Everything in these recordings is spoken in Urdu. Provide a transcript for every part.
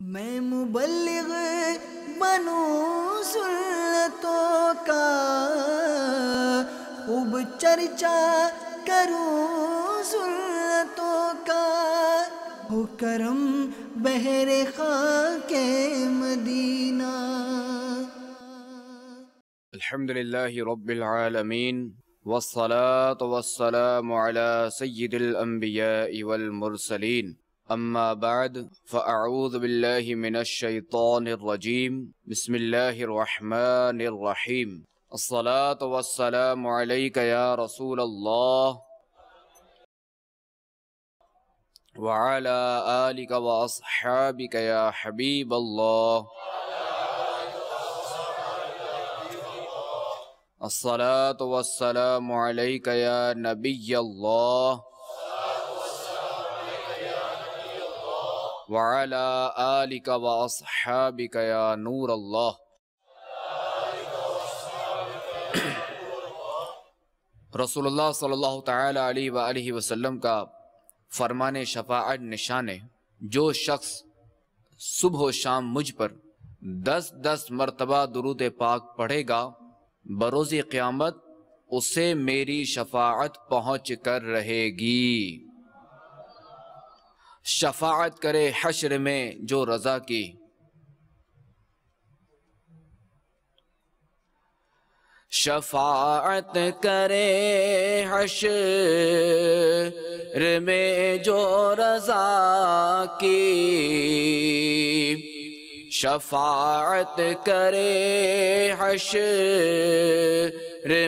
میں مبلغ بنوں سنتوں کا، خوب چرچا کروں سنتوں کا، ہو کرم بحر خاک مدینہ۔ الحمدللہ رب العالمین والصلاة والسلام على سید الانبیاء والمرسلین، اما بعد فاعوذ باللہ من الشیطان الرجیم، بسم اللہ الرحمن الرحیم۔ الصلاة والسلام علیک یا رسول اللہ وعلى آلک واصحابک یا حبیب اللہ۔ الصلاة والسلام علیک یا نبی اللہ وعلی آلک واصحابک یا نور اللہ۔ رسول اللہ صلی اللہ تعالی علیہ وآلہ وسلم کا فرمان شفاعت نشان ہے، جو شخص صبح و شام مجھ پر 10 مرتبہ درود پاک پڑھے گا، بروز قیامت اسے میری شفاعت پہنچ کر رہے گی۔ شفاعت کرے حشر میں جو رضا کی، شفاعت کرے حشر میں جو رضا کی، شفاعت کرے حشر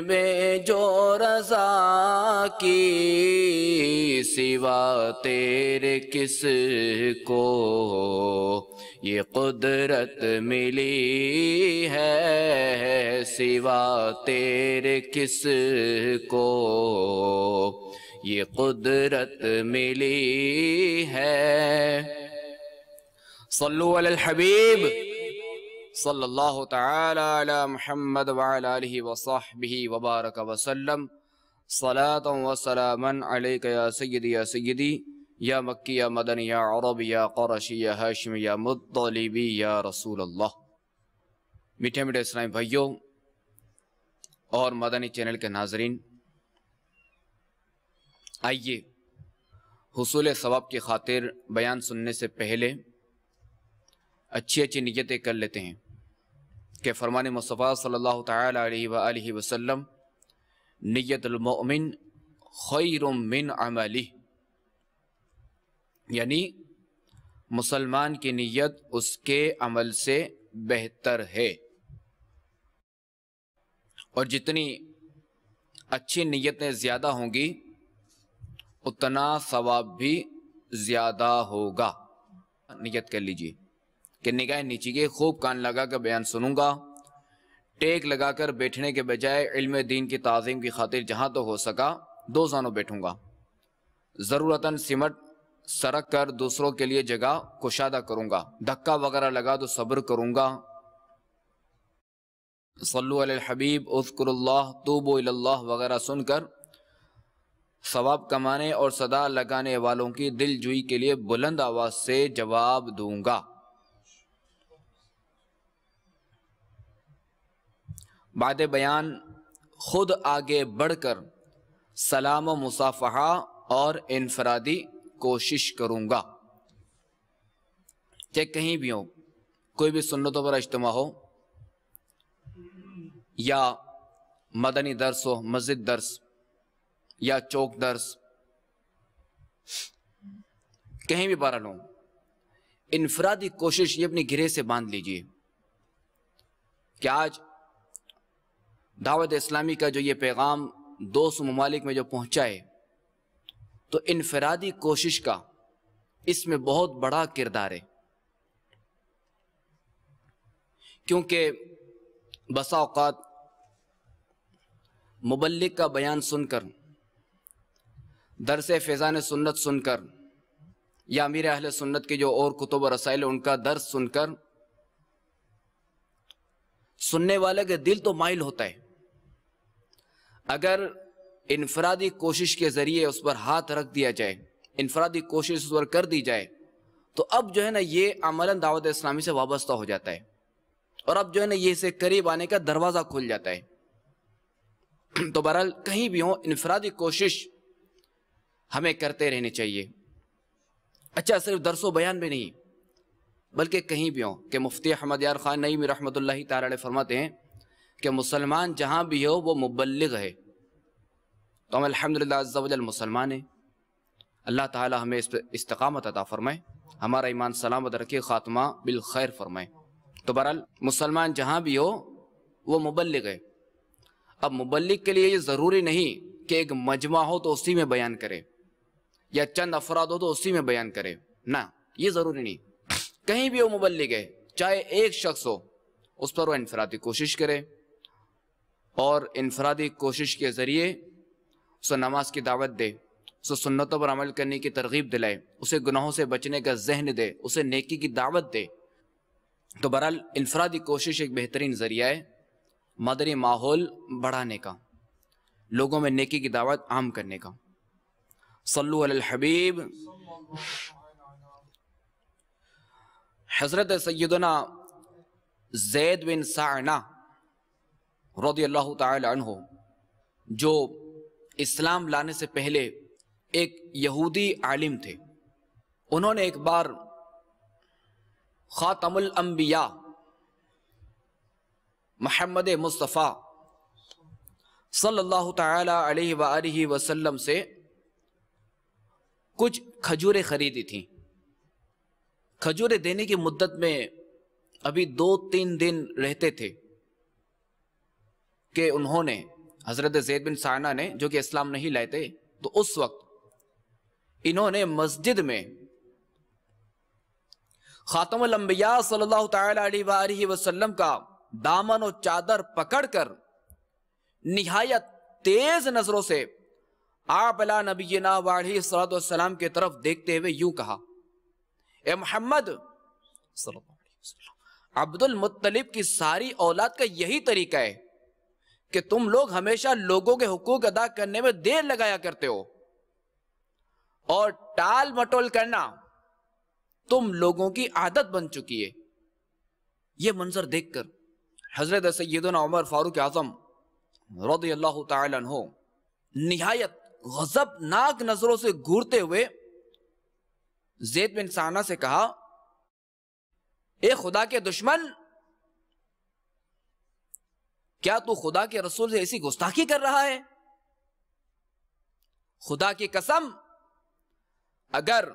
میں جو رضا کی، سوا تیرے کس کو یہ قدرت ملی ہے، سوا تیرے کس کو یہ قدرت ملی ہے۔ صلو علی الحبیب صلی اللہ تعالی علی محمد وعلی آلہ وصحبہ وبارک وسلم۔ صلاة و سلاما علیک یا سیدی یا سیدی، یا مکی یا مدنی یا عربی یا قرشی یا ہاشمی یا مطلبی یا رسول اللہ۔ میٹھے میٹھے اسلامی بھائیوں اور مدنی چینل کے ناظرین، آئیے حصول ثواب کی خاطر بیان سننے سے پہلے اچھی نیتیں کر لیتے ہیں کہ فرمان مصطفیٰ صلی اللہ تعالی علیہ وآلہ وسلم، نیت المؤمن خیر من عملہ، یعنی مسلمان کی نیت اس کے عمل سے بہتر ہے، اور جتنی اچھی نیتیں زیادہ ہوں گی اتنا ثواب بھی زیادہ ہوگا۔ نیت کر لیجئے کہ نگاہ نیچی کے خوب کان لگا کر بیان سنوں گا، ٹیک لگا کر بیٹھنے کے بجائے علم دین کی تعظیم کی خاطر جہاں تو ہو سکا 2 زانوں بیٹھوں گا، ضرورتاً سمٹ سرک کر دوسروں کے لیے جگہ کشادہ کروں گا، دھکا وغیرہ لگا تو صبر کروں گا۔ صلو علی الحبیب، اذکر اللہ، توبوا الی اللہ وغیرہ سن کر ثواب کمانے اور صدا لگانے والوں کی دل جوئی کے لیے بلند آواز سے جواب دوں گا۔ بعد بیان خود آگے بڑھ کر سلام و مصافحہ اور انفرادی کوشش کروں گا، چاہے کہیں بھی ہو، کوئی بھی سنتوں پر اجتماع ہو یا مدنی درس ہو، مسجد درس یا چوک درس، کہیں بھی بہرحال ہو، انفرادی کوشش یہ اپنی گرہ سے باندھ لیجئے کہ آج دعوت اسلامی کا جو یہ پیغام 200 ممالک میں جو پہنچا ہے، تو انفرادی کوشش کا اس میں بہت بڑا کردار ہے، کیونکہ بسا اوقات مبلغ کا بیان سن کر، درس فیضان سنت سن کر، یا امیر اہل سنت کے جو اور کتب و رسائل ان کا درس سن کر، سننے والے کا دل تو مائل ہوتا ہے، اگر انفرادی کوشش کے ذریعے اس پر ہاتھ رکھ دیا جائے، انفرادی کوشش اس پر کر دی جائے، تو اب جو ہے نا یہ عملاً دعوت اسلامی سے وابستہ ہو جاتا ہے، اور اب جو ہے نا یہ اسے قریب آنے کا دروازہ کھل جاتا ہے۔ تو بہرحال کہیں بھی ہوں انفرادی کوشش ہمیں کرتے رہنی چاہیے۔ اچھا، صرف درس و بیان بھی نہیں بلکہ کہیں بھی ہوں، کہ مفتی احمد یار خان نعیمی رحمۃ اللہ تعالی علیہ فرماتے ہیں کہ مسلمان جہاں بھی ہو وہ مبلغ ہے۔ تو ہم الحمدللہ عز و جل مسلمان ہیں، اللہ تعالی ہمیں اس پہ استقامت عطا فرمائے، ہمارا ایمان سلامت رکھے، خاتمہ بالخیر فرمائے۔ تو بہرحال مسلمان جہاں بھی ہو وہ مبلغ ہے۔ اب مبلغ کے لیے یہ ضروری نہیں کہ ایک مجمع ہو تو اسی میں بیان کرے، یا چند افراد ہو تو اسی میں بیان کرے، نہ، یہ ضروری نہیں۔ کہیں بھی وہ مبلغ ہے، چاہے ایک شخص ہو، اس پر وہ انفرادی کوشش کرے، اور انفرادی کوشش کے ذریعے اسے نماز کی دعوت دے، اسے سنتوں پر عمل کرنے کی ترغیب دلائے، اسے گناہوں سے بچنے کا ذہن دے، اسے نیکی کی دعوت دے۔ تو بہرحال انفرادی کوشش ایک بہترین ذریعہ ہے مدنی ماحول بڑھانے کا، لوگوں میں نیکی کی دعوت عام کرنے کا۔ صلو علی الحبیب۔ حضرت سیدنا زید بن سعنہ رضی اللہ تعالی عنہ، جو اسلام لانے سے پہلے ایک یہودی عالم تھے، انہوں نے ایک بار خاتم الانبیاء محمد مصطفیٰ صلی اللہ تعالی علیہ وآلہ وسلم سے کچھ کھجوریں خریدی تھیں۔ کھجوریں دینے کی مدت میں ابھی 2-3 دن رہتے تھے کہ انہوں نے، حضرت زید بن سعنہ نے، جو کہ اسلام نہیں لائے تھے، تو اس وقت انہوں نے مسجد میں خاتم الانبیاء صلی اللہ تعالی علیہ وآلہ وسلم کا دامن و چادر پکڑ کر نہایت تیز نظروں سے آپ علی نبینا وعلیہ الصلوۃ والسلام کی طرف دیکھتے ہوئے یوں کہا: اے محمد صلی اللہ علیہ وسلم، عبد المطلب کی ساری اولاد کا یہی طریقہ ہے کہ تم لوگ ہمیشہ لوگوں کے حقوق ادا کرنے میں دیر لگایا کرتے ہو، اور ٹال مٹول کرنا تم لوگوں کی عادت بن چکی ہے۔ یہ منظر دیکھ کر حضرت سیدنا عمر فاروق اعظم رضی اللہ تعالی عنہ نہایت غضبناک نظروں سے گھورتے ہوئے زید بن سعنہ سے کہا: اے خدا کے دشمن، کیا تو خدا کے رسول سے ایسی گستاخی کر رہا ہے؟ خدا کی قسم، اگر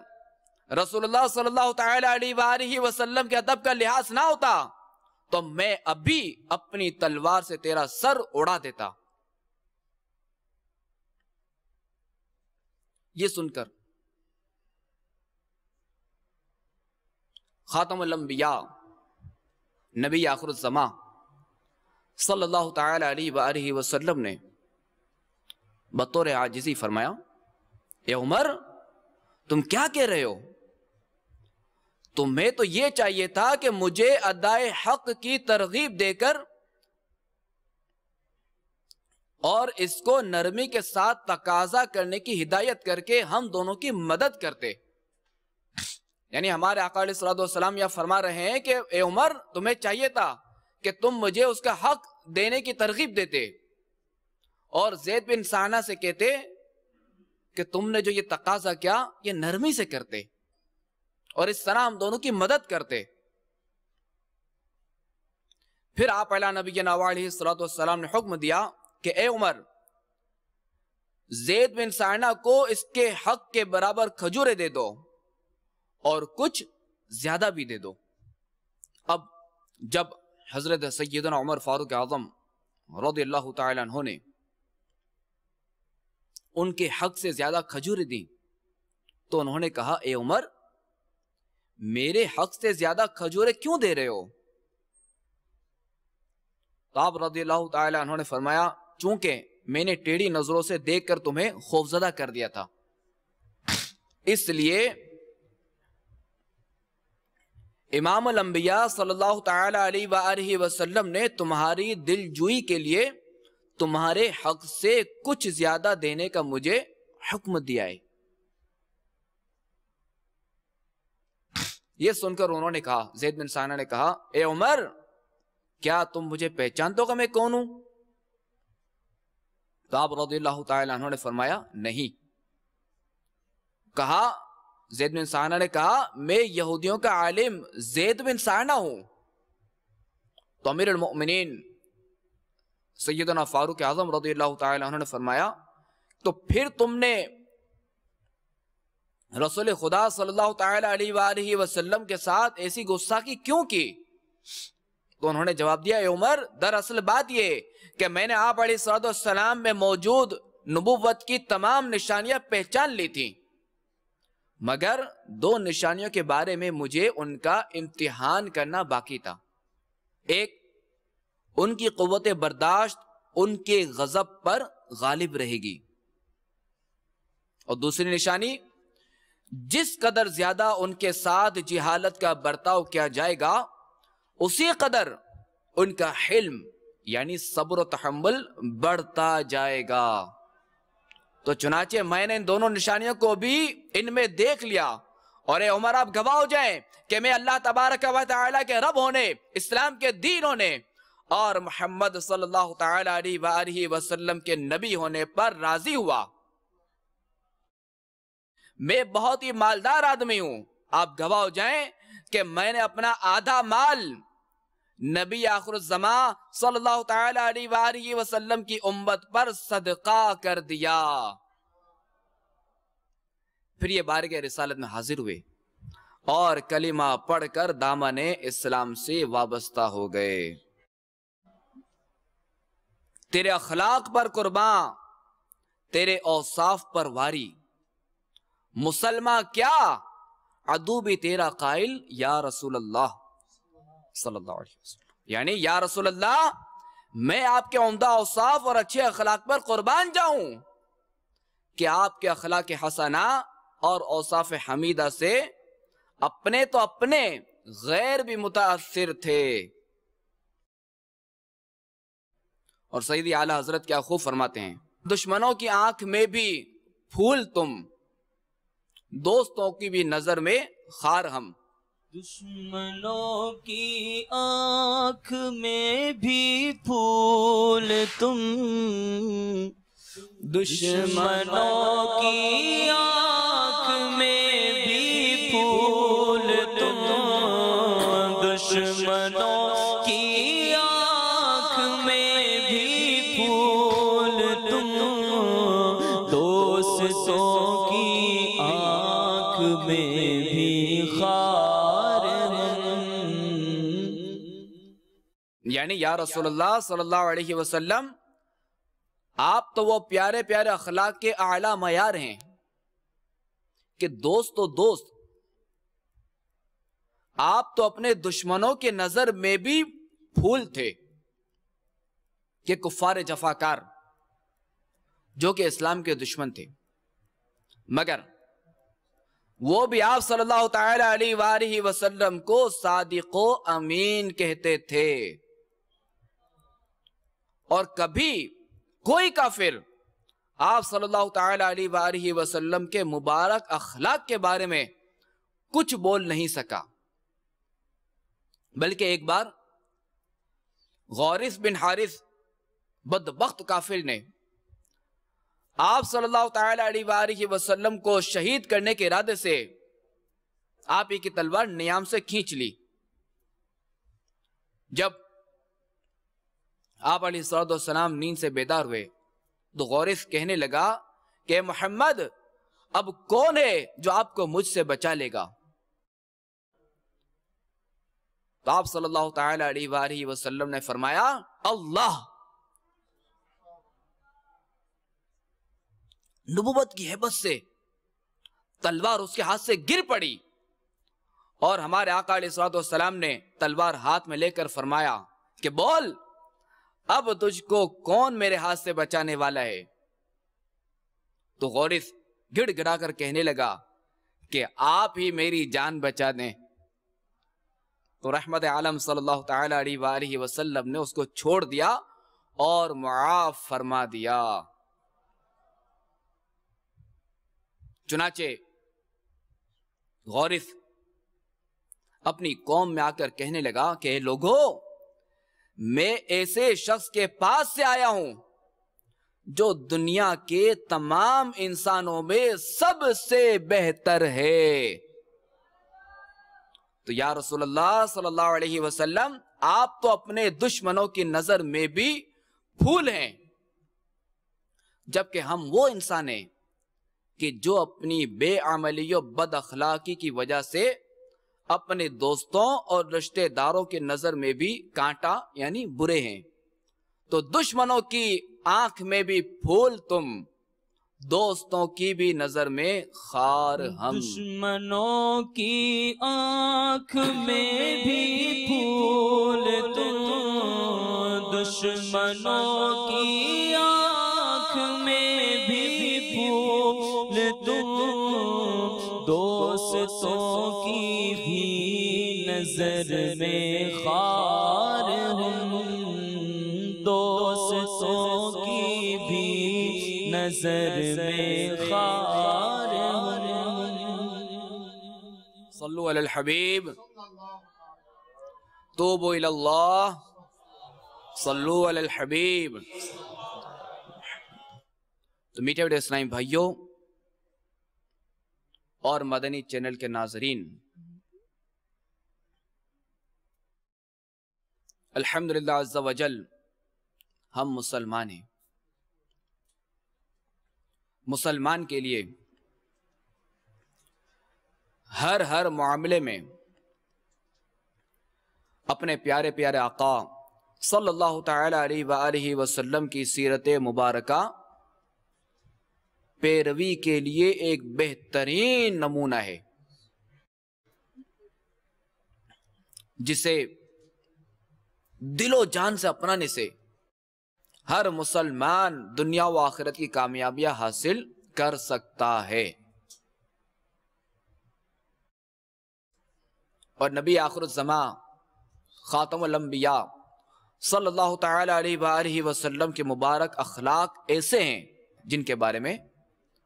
رسول اللہ صلی اللہ تعالی علیہ وآلہ وسلم کے ادب کا لحاظ نہ ہوتا تو میں ابھی اپنی تلوار سے تیرا سر اڑا دیتا۔ یہ سن کر خاتم الانبیاء نبی آخر الزمان صلی اللہ تعالی علیہ وآلہ وسلم نے بطور عاجزی فرمایا: اے عمر، تم کیا کہہ رہے ہو؟ تمہیں تو یہ چاہیے تھا کہ مجھے ادائے حق کی ترغیب دے کر اور اس کو نرمی کے ساتھ تقاضا کرنے کی ہدایت کر کے ہم دونوں کی مدد کرتے۔ یعنی ہمارے آقا علیہ الصلوۃ والسلام یہ فرما رہے ہیں کہ اے عمر، تمہیں چاہیے تھا کہ تم مجھے اس کا حق دینے کی ترغیب دیتے، اور زید بن سعنہ سے کہتے کہ تم نے جو یہ تقاضا کیا یہ نرمی سے کرتے، اور اس طرح ہم دونوں کی مدد کرتے۔ پھر آپ علیہ نبینا علیہ الصلوۃ والسلام نے حکم دیا کہ اے عمر، زید بن سعنہ کو اس کے حق کے برابر کھجورے دے دو، اور کچھ زیادہ بھی دے دو۔ اب جب حضرت سیدنا عمر فاروق اعظم رضی اللہ تعالی عنہ نے ان کے حق سے زیادہ کھجوریں دی تو انہوں نے کہا: اے عمر، میرے حق سے زیادہ کھجوریں کیوں دے رہے ہو؟ تو آپ رضی اللہ تعالی عنہ نے فرمایا: چونکہ میں نے ٹیڑھی نظروں سے دیکھ کر تمہیں خوفزدہ کر دیا تھا، اس لیے امام الانبیاء صلی اللہ تعالی علیہ وآلہ وسلم نے تمہاری دل جوئی کے لیے تمہارے حق سے کچھ زیادہ دینے کا مجھے حکم دیا ہے۔ یہ سن کر انہوں نے کہا، زید بن ثانیہ نے کہا، اے عمر کیا تم مجھے پہچانتے ہو کہ میں کون ہوں؟ تو آپ رضی اللہ تعالی عنہ نے فرمایا نہیں۔ کہا، زید بن ثانیہ نے کہا، میں یہودیوں کا عالم زید بن ثانیہ ہوں۔ تو امیر المؤمنین سیدنا فاروق اعظم رضی اللہ تعالی عنہ نے فرمایا، تو پھر تم نے رسول خدا صلی اللہ تعالی علیہ وآلہ وسلم کے ساتھ ایسی گستاخی کیوں کی؟ تو انہوں نے جواب دیا، اے عمر دراصل بات یہ کہ میں نے آپ علیہ السلام میں موجود نبوت کی تمام نشانیاں پہچان لی تھیں، مگر 2 نشانیوں کے بارے میں مجھے ان کا امتحان کرنا باقی تھا۔ ایک، ان کی قوت برداشت ان کے غضب پر غالب رہے گی، اور دوسری نشانی، جس قدر زیادہ ان کے ساتھ جہالت کا برتاؤ کیا جائے گا اسی قدر ان کا حلم یعنی صبر و تحمل بڑھتا جائے گا۔ تو چنانچہ میں نے ان دونوں نشانیوں کو بھی ان میں دیکھ لیا، اور اے عمر آپ گواہ ہو جائیں کہ میں اللہ تبارک و تعالی کے رب ہونے، اسلام کے دین ہونے اور محمد صلی اللہ تعالی علیہ وآلہ وسلم کے نبی ہونے پر راضی ہوا۔ میں بہت ہی مالدار آدمی ہوں، آپ گواہ ہو جائیں کہ میں نے اپنا آدھا مال نبی آخر الزمان صلی اللہ تعالی علیہ وآلہ وسلم کی امت پر صدقہ کر دیا۔ پھر یہ بارگاہ رسالت میں حاضر ہوئے اور کلمہ پڑھ کر دامن اسلام سے وابستہ ہو گئے۔ تیرے اخلاق پر قربان، تیرے اوصاف پر واری، مسلمہ کیا عدو بھی تیرا قائل یا رسول اللہ صلی اللہ علیہ وسلم، یعنی یا رسول اللہ میں آپ کے عمدہ اوصاف اور اچھے اخلاق پر قربان جاؤں کہ آپ کے اخلاق حسنہ اور اوصاف حمیدہ سے اپنے تو اپنے غیر بھی متاثر تھے۔ اور سیدی اعلیٰ حضرت کیا خوب فرماتے ہیں، دشمنوں کی آنکھ میں بھی پھول تم، دوستوں کی بھی نظر میں خار ہم۔ دشمنوں کی آنکھ میں بھی پھول تم، دشمنوں کی آنکھ میں بھی پھول تم، دشمنوں کی آنکھ میں بھی پھول تم، دوستوں کی آنکھ میں بھی خار ہم۔ یعنی یا رسول اللہ صلی اللہ علیہ وسلم آپ تو وہ پیارے پیارے اخلاق کے اعلیٰ معیار ہیں کہ دوست تو دوست، آپ تو اپنے دشمنوں کے نظر میں بھی پھول تھے کہ کفار جفاکار جو کہ اسلام کے دشمن تھے، مگر وہ بھی آپ صلی اللہ تعالی علیہ وآلہ وسلم کو صادق و امین کہتے تھے، اور کبھی کوئی کافر آپ صلی اللہ تعالی علیہ وآلہ وسلم کے مبارک اخلاق کے بارے میں کچھ بول نہیں سکا۔ بلکہ ایک بار غورث بن حارث بدبخت کافر نے آپ صلی اللہ تعالی علیہ وآلہ وسلم کو شہید کرنے کے ارادے سے آپ ہی کی تلوار نیام سے کھینچ لی۔ جب آپ علیہ السلام نیند سے بیدار ہوئے تو غورث کہنے لگا کہ محمد اب کون ہے جو آپ کو مجھ سے بچا لے گا؟ تو آپ صلی اللہ تعالی علیہ وآلہ وسلم نے فرمایا اللہ۔ نبوت کی ہیبت سے تلوار اس کے ہاتھ سے گر پڑی، اور ہمارے آقا علیہ السلام نے تلوار ہاتھ میں لے کر فرمایا کہ بول اب تجھ کو کون میرے ہاتھ سے بچانے والا ہے؟ تو غورث گڑ گڑا کر کہنے لگا کہ آپ ہی میری جان بچا دیں۔ تو رحمت عالم صلی اللہ تعالی علیہ وآلہ وسلم نے اس کو چھوڑ دیا اور معاف فرما دیا۔ چنانچہ غورث اپنی قوم میں آ کر کہنے لگا کہ لوگو، میں ایسے شخص کے پاس سے آیا ہوں جو دنیا کے تمام انسانوں میں سب سے بہتر ہے۔ تو یا رسول اللہ صلی اللہ علیہ وسلم، آپ تو اپنے دشمنوں کی نظر میں بھی پھول ہیں، جبکہ ہم وہ انسان ہیں کہ جو اپنی بے عملی و بد اخلاقی کی وجہ سے اپنے دوستوں اور رشتہ داروں کی نظر میں بھی کانٹا یعنی برے ہیں۔ تو دشمنوں کی آنکھ میں بھی پھول تم، دوستوں کی بھی نظر میں خار ہم۔ دشمنوں کی آنکھ میں بھی پھول تم، دشمنوں کی آنکھ میں بھی پھول تم، دوستوں کی بھی نظر میں خار ہم، دوستوں کی بھی نظر میں خار ہم۔ صلو علی الحبیب، توبوا الی اللہ، صلو علی الحبیب۔ تو میٹھے میٹھے اسلامی بھائیوں اور مدنی چینل کے ناظرین، الحمدللہ عز و جل ہم مسلمان ہیں۔ مسلمان کے لیے ہر معاملے میں اپنے پیارے پیارے آقا صلی اللہ تعالی علیہ وآلہ وسلم کی سیرت مبارکہ پیروی کے لیے ایک بہترین نمونہ ہے، جسے دل و جان سے اپنانے سے ہر مسلمان دنیا و آخرت کی کامیابیاں حاصل کر سکتا ہے۔ اور نبی آخر الزمان خاتم الانبیاء صلی اللہ تعالی علیہ وآلہ وسلم کے مبارک اخلاق ایسے ہیں جن کے بارے میں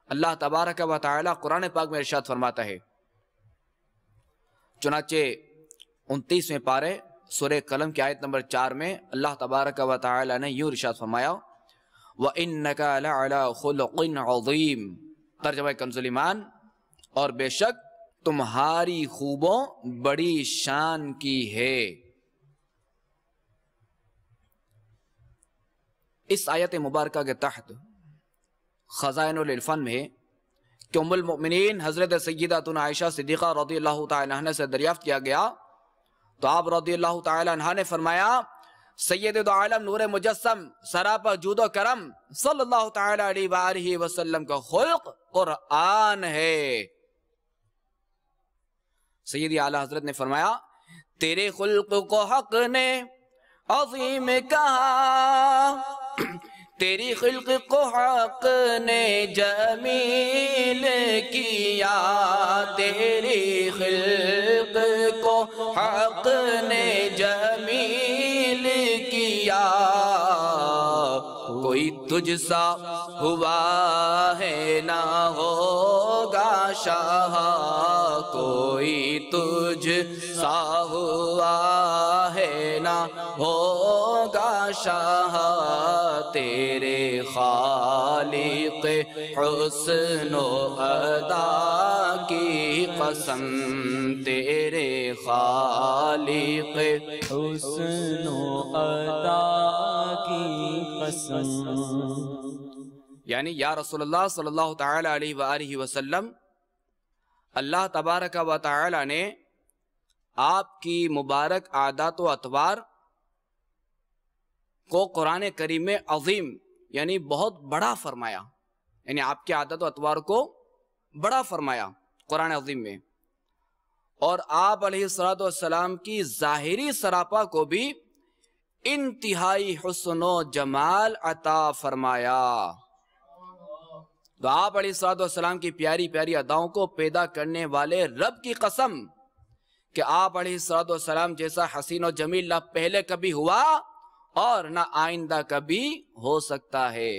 اللہ تبارک و تعالی قرآن پاک میں ارشاد فرماتا ہے۔ چنانچہ 29ویں پارے سورہ قلم کی آیت نمبر 4 میں اللہ تبارک و تعالی نے یوں ارشاد فرمایا، وَإِنَّكَ لَعَلَىٰ خُلُقٍ عَظِيمٍ، ترجمہ کنز ایمان، اور بے شک تمہاری خوبوں بڑی شان کی ہے۔ اس آیت مبارکہ کے تحت خزائن العرفان میں کہ ام المؤمنین حضرت سیدتنا عائشہ صدیقہ رضی اللہ تعالی عنہ سے دریافت کیا گیا تو آپ رضی اللہ تعالی عنہ نے فرمایا، سید دو عالم نور مجسم سراپا جود و کرم صلی اللہ تعالی علیہ وآلہ وسلم کا خلق قرآن ہے۔ سیدی اعلیٰ حضرت نے فرمایا، تیرے خلق کو حق نے عظیم کہا، تیری خلق کو حق نے جمیل کیا، تیری خلق کو حق نے جمیل کیا، کوئی تجھ سا ہوا ہے نہ ہوگا شاہ، کوئی تجھ سا ہوا ہے نہ ہوگا شاہ، تیرے خالق حسن و ادا کی قسم، تیرے خالق حسن و ادا کی قسم۔ یعنی یا رسول اللہ صلی اللہ تعالی علیہ وآلہ وسلم، اللہ تبارک و تعالی نے آپ کی مبارک عادات و اطوار کو قرآن کریم میں عظیم یعنی بہت بڑا فرمایا، یعنی آپ کی عادت و اطوار کو بڑا فرمایا قرآن عظیم میں، اور آپ علیہ السلام کی ظاہری سراپا کو بھی انتہائی حسن و جمال عطا فرمایا۔ تو آپ علیہ السلام کی پیاری پیاری اداؤں کو پیدا کرنے والے رب کی قسم کہ آپ علیہ السلام جیسا حسین و جمیل نہ پہلے کبھی ہوا اور نہ آئندہ کبھی ہو سکتا ہے۔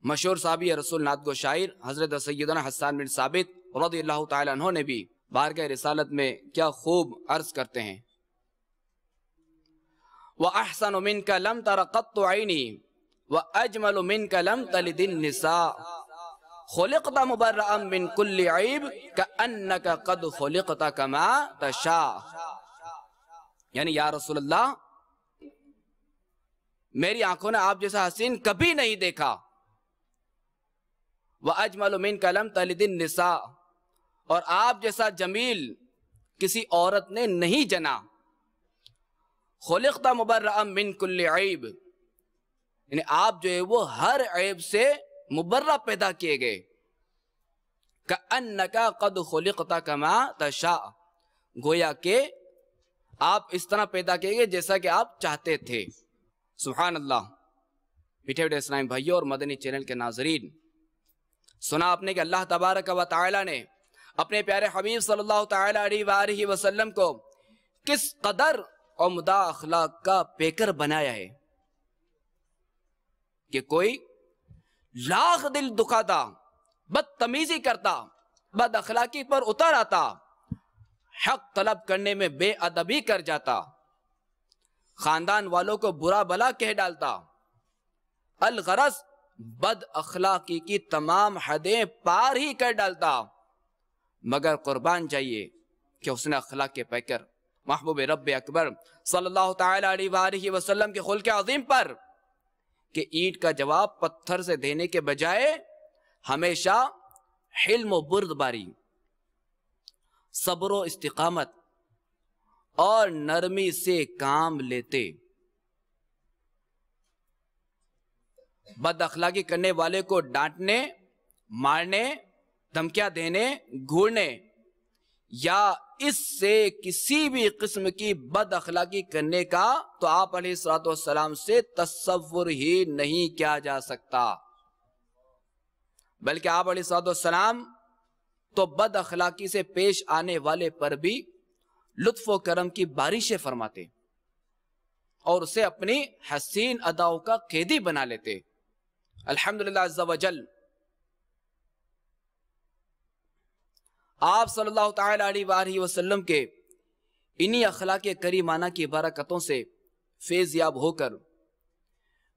مشہور صحابی رسول نعت گو شاعر حضرت سیدنا حسان بن ثابت رضی اللہ تعالی عنہ نے بھی بارگاہ رسالت میں کیا خوب عرض کرتے ہیں، وَأَحْسَنُ مِنْكَ لَمْ تَرَ قَطُّ عَيْنِي وَأَجْمَلُ مِنْكَ لَمْ تَلِدِ النِّسَاءُ خُلِقْتَ مُبَرَّأً مِنْ كُلِّ عَيْبٍ كَأَنَّكَ قَدْ خُلِقْتَ كَمَا تَشَاءُ۔ یعنی یا رسول اللہ، میری آنکھوں نے آپ جیسا حسین کبھی نہیں دیکھا۔ وَأَجْمَلُ مِنْكَ لَمْ تَلِدِ النِّسَاءُ، اور آپ جیسا جمیل کسی عورت نے نہیں جنا۔ خُلِقْتَ مُبَرَّأً مِنْ كُلِّ عَيْبٍ، یعنی آپ جو ہے وہ ہر عیب سے مبرہ پیدا کیے گئے۔ كَأَنَّكَ قَدْ خُلِقْتَ كَمَا تَشَاءُ، گویا کہ آپ اس طرح پیدا کیے گئے جیسا کہ آپ چاہتے تھے۔ سبحان اللہ۔ میٹھے میٹھے اسلامی بھائیوں اور مدنی چینل کے ناظرین، سنا آپ نے کہ اللہ تبارک و تعالی نے اپنے پیارے حبیب صلی اللہ تعالی علیہ وآلہ وسلم کو کس قدر عمدہ اخلاق کا پیکر بنایا ہے کہ کوئی لاکھ دل دکھاتا، بدتمیزی کرتا، بد اخلاقی پر اتر آتا، حق طلب کرنے میں بے ادبی کر جاتا، خاندان والوں کو برا بھلا کہہ ڈالتا، الغرض بد اخلاقی کی تمام حدیں پار ہی کر ڈالتا، مگر قربان جائیے کہ حسن اخلاق کے پیکر محبوب رب اکبر صلی اللہ تعالی علیہ وآلہ وسلم کے خلق عظیم پر کہ اینٹ کا جواب پتھر سے دینے کے بجائے ہمیشہ حلم و بردباری، صبر و استقامت اور نرمی سے کام لیتے۔ بد اخلاقی کرنے والے کو ڈانٹنے، مارنے، دھمکیاں دینے، گھورنے یا اس سے کسی بھی قسم کی بد اخلاقی کرنے کا تو آپ علیہ الصلوۃ والسلام سے تصور ہی نہیں کیا جا سکتا، بلکہ آپ علیہ الصلوۃ والسلام تو بد اخلاقی سے پیش آنے والے پر بھی لطف و کرم کی بارشیں فرماتے اور اسے اپنی حسین اداؤں کا قیدی بنا لیتے۔ الحمدللہ عز و جل، آپ صلی اللہ تعالی علیہ وآلہ وسلم کے انہی اخلاق کریمانہ کی برکتوں سے فیض یاب ہو کر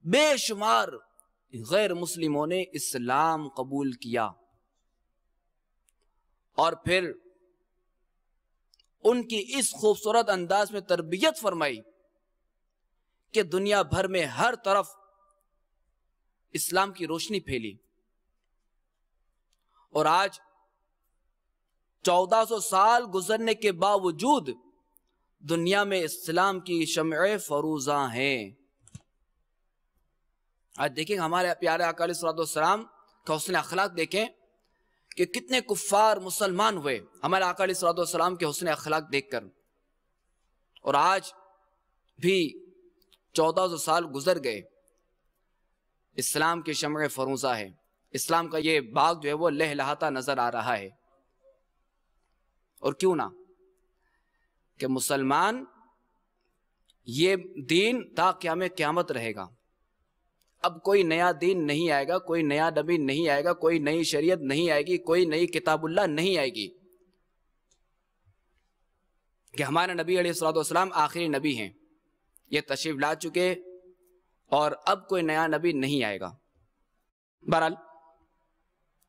بے شمار غیر مسلموں نے اسلام قبول کیا، اور پھر ان کی اس خوبصورت انداز میں تربیت فرمائی کہ دنیا بھر میں ہر طرف اسلام کی روشنی پھیلی، اور آج 1400 سال گزرنے کے باوجود دنیا میں اسلام کی شمع فروزاں ہیں۔ آج دیکھیں ہمارے پیارے آقا علیہ الصلوۃ والسلام کا حسن اخلاق دیکھیں کہ کتنے کفار مسلمان ہوئے ہمارے آقا علیہ الصلوۃ والسلام کے حسن اخلاق دیکھ کر، اور آج بھی 1400 سال گزر گئے، اسلام کی شمع فروزاں ہے، اسلام کا یہ باغ جو ہے وہ لہلہاتا نظر آ رہا ہے۔ اور کیوں نہ کہ مسلمان یہ دین تا قیامت رہے گا، اب کوئی نیا دین نہیں آئے گا، کوئی نیا نبی نہیں آئے گا، کوئی نئی شریعت نہیں آئے گی، کوئی نئی کتاب اللہ نہیں آئے گی، کہ ہمارے نبی علیہ الصلوۃ والسلام آخری نبی ہیں، یہ تشریف لا چکے اور اب کوئی نیا نبی نہیں آئے گا۔ بہرحال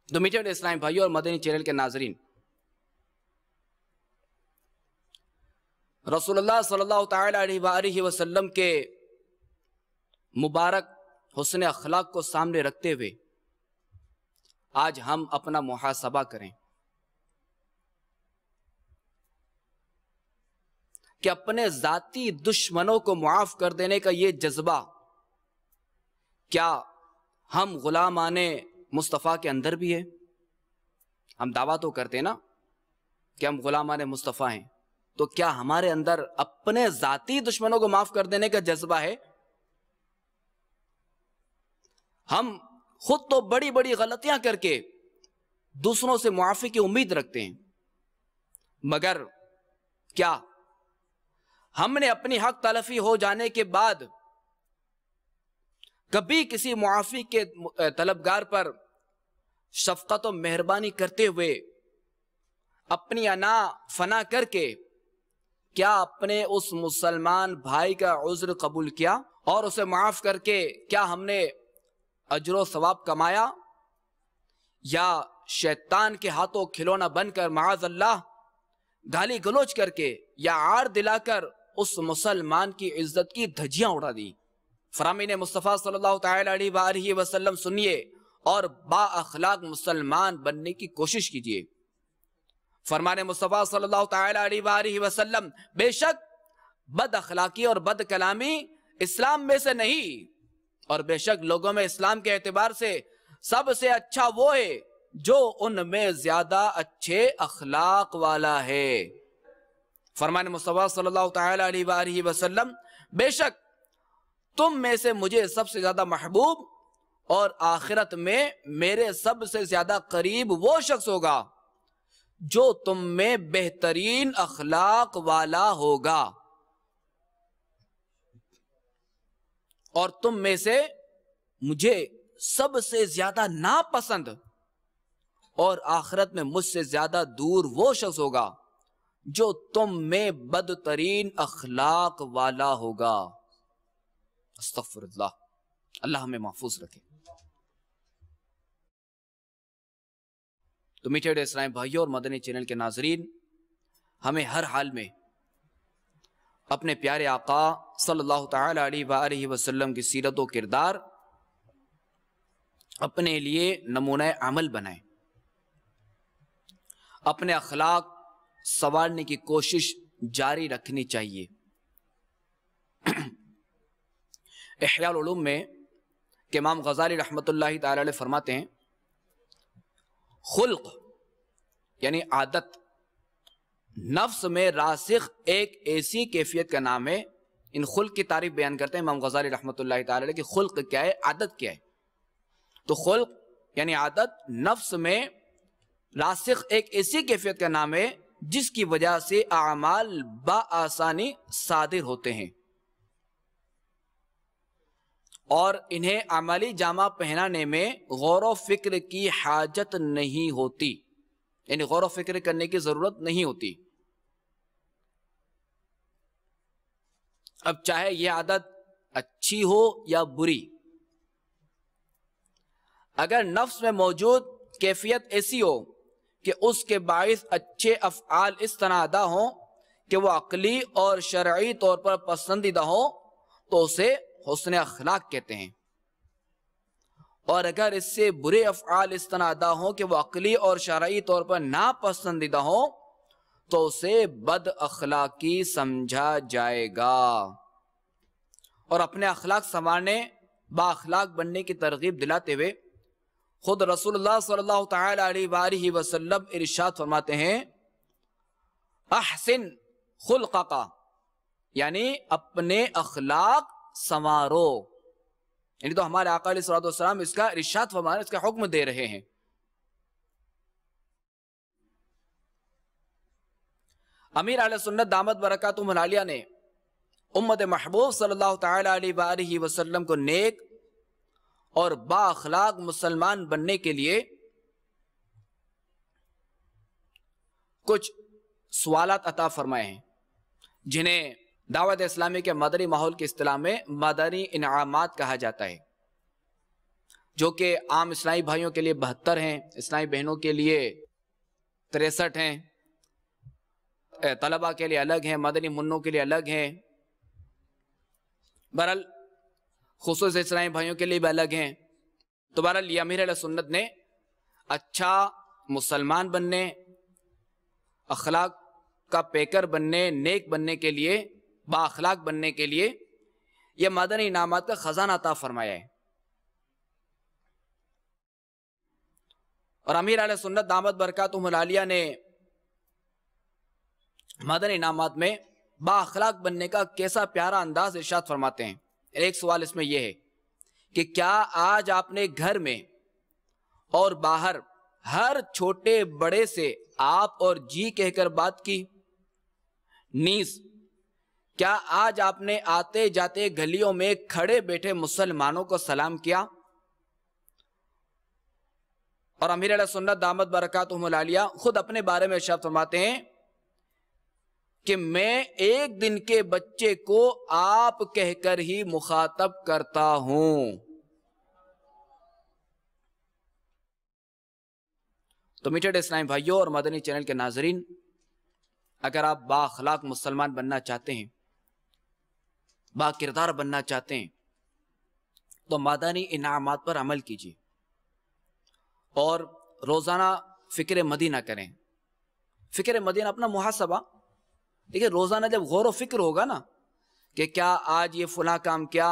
تو میٹھے میٹھے اسلامی بھائیوں اور مدنی چینل کے ناظرین، رسول اللہ صلی اللہ تعالی علیہ وآلہ وسلم کے مبارک حسن اخلاق کو سامنے رکھتے ہوئے آج ہم اپنا محاسبہ کریں کہ اپنے ذاتی دشمنوں کو معاف کر دینے کا یہ جذبہ کیا ہم غلامان مصطفیٰ کے اندر بھی ہے؟ ہم دعویٰ تو کرتے نا کہ ہم غلامان مصطفیٰ ہیں، تو کیا ہمارے اندر اپنے ذاتی دشمنوں کو معاف کر دینے کا جذبہ ہے؟ ہم خود تو بڑی بڑی غلطیاں کر کے دوسروں سے معافی کی امید رکھتے ہیں، مگر کیا ہم نے اپنی حق تلفی ہو جانے کے بعد کبھی کسی معافی کے طلبگار پر شفقت و مہربانی کرتے ہوئے اپنی انا فنا کر کے کیا اپنے اس مسلمان بھائی کا عذر قبول کیا اور اسے معاف کر کے کیا ہم نے اجر و ثواب کمایا، یا شیطان کے ہاتھوں کھلونا بن کر معاذ اللہ گالی گلوچ کر کے یا عار دلا کر اس مسلمان کی عزت کی دھجیاں اڑا دی؟ فرامین مصطفیٰ صلی اللہ تعالی علیہ وآلہ وسلم سنیے اور با اخلاق مسلمان بننے کی کوشش کیجیے۔ فرمان مصطفیٰ صلی اللہ تعالی علیہ وآلہ وسلم، بے شک بد اخلاقی اور بد کلامی اسلام میں سے نہیں، اور بے شک لوگوں میں اسلام کے اعتبار سے سب سے اچھا وہ ہے جو ان میں زیادہ اچھے اخلاق والا ہے۔ فرمان مصطفیٰ صلی اللہ تعالی علیہ وآلہ وسلم، بے شک تم میں سے مجھے سب سے زیادہ محبوب اور آخرت میں میرے سب سے زیادہ قریب وہ شخص ہوگا جو تم میں بہترین اخلاق والا ہوگا، اور تم میں سے مجھے سب سے زیادہ ناپسند اور آخرت میں مجھ سے زیادہ دور وہ شخص ہوگا جو تم میں بدترین اخلاق والا ہوگا۔ استغفر اللہ، اللہ ہمیں محفوظ رکھے۔ تو میٹھے اسلام بھائیوں اور مدنی چینل کے ناظرین، ہمیں ہر حال میں اپنے پیارے آقا صلی اللہ تعالی علیہ وآلہ وسلم کی سیرت و کردار اپنے لیے نمونہ عمل بنائیں، اپنے اخلاق سنوارنے کی کوشش جاری رکھنی چاہیے۔ احیاء العلوم میں کہ امام غزالی رحمۃ اللہ تعالی علیہ فرماتے ہیں، خلق یعنی عادت نفس میں راسخ ایک ایسی کیفیت کا نام ہے۔ ان خلق کی تعریف بیان کرتے ہیں امام غزالی رحمۃ اللہ تعالی علیہ کہ خلق کیا ہے، عادت کیا ہے۔ تو خلق یعنی عادت نفس میں راسخ ایک ایسی کیفیت کا نام ہے جس کی وجہ سے اعمال بآسانی صادر ہوتے ہیں اور انہیں عملی جامہ پہنانے میں غور و فکر کی حاجت نہیں ہوتی، یعنی غور و فکر کرنے کی ضرورت نہیں ہوتی۔ اب چاہے یہ عادت اچھی ہو یا بری، اگر نفس میں موجود کیفیت ایسی ہو کہ اس کے باعث اچھے افعال اس طرح ادا ہوں کہ وہ عقلی اور شرعی طور پر پسندیدہ ہوں تو اسے حسن اخلاق کہتے ہیں، اور اگر اس سے برے افعال اس طرح ادا ہوں کہ وہ عقلی اور شرعی طور پر ناپسندیدہ ہوں تو اسے بد اخلاقی سمجھا جائے گا۔ اور اپنے اخلاق سنوارنے، با اخلاق بننے کی ترغیب دلاتے ہوئے خود رسول اللہ صلی اللہ تعالی علیہ وآلہ وسلم ارشاد فرماتے ہیں، احسن خلقک، یعنی اپنے اخلاق سنوارو۔ یعنی تو ہمارے آقا علیہ الصلوۃ والسلام اس کا ارشاد فرما، اس کا حکم دے رہے ہیں۔ امیر اہل سنت دامت برکاتہم العالیہ نے امت محبوب صلی اللہ تعالی علیہ وآلہ وسلم کو نیک اور با اخلاق مسلمان بننے کے لیے کچھ سوالات عطا فرمائے ہیں، جنہیں دعوت اسلامی کے مدنی ماحول کی اصطلاح میں مدنی انعامات کہا جاتا ہے، جو کہ عام اسلامی بھائیوں کے لیے 72 ہیں، اسلامی بہنوں کے لیے 63 ہیں، طلبہ کے لیے الگ ہیں، مدنی منوں کے لیے الگ ہیں، بہرحال خصوص اسلامی بھائیوں کے لیے بھی الگ ہیں۔ تو بہرحال یہ امیر اہل سنت نے اچھا مسلمان بننے، اخلاق کا پیکر بننے، نیک بننے کے لیے، با اخلاق بننے کے لیے یہ مدنی انعامات کا خزانہ عطا فرمایا ہے۔ اور امیر اہل سنت دامت برکاتہم العالیہ نے مدنی انعامات میں با اخلاق بننے کا کیسا پیارا انداز ارشاد فرماتے ہیں۔ ایک سوال اس میں یہ ہے کہ کیا آج آپ نے گھر میں اور باہر ہر چھوٹے بڑے سے آپ اور جی کہہ کر بات کی؟ نیز کیا آج آپ نے آتے جاتے گلیوں میں کھڑے بیٹھے مسلمانوں کو سلام کیا؟ اور امیر علیہ سنت دامت برکاتہم العالیہ خود اپنے بارے میں ارشاد فرماتے ہیں کہ میں ایک دن کے بچے کو آپ کہہ کر ہی مخاطب کرتا ہوں. تو میٹھے اسلام بھائیوں اور مدنی چینل کے ناظرین، اگر آپ با اخلاق مسلمان بننا چاہتے ہیں، با کردار بننا چاہتے ہیں، تو مدنی انعامات پر عمل کیجیے اور روزانہ فکر مدینہ کریں. فکر مدینہ اپنا محاسبہ دیکھیں، روزانہ جب غور و فکر ہوگا نا کہ کیا آج یہ فلاں کام کیا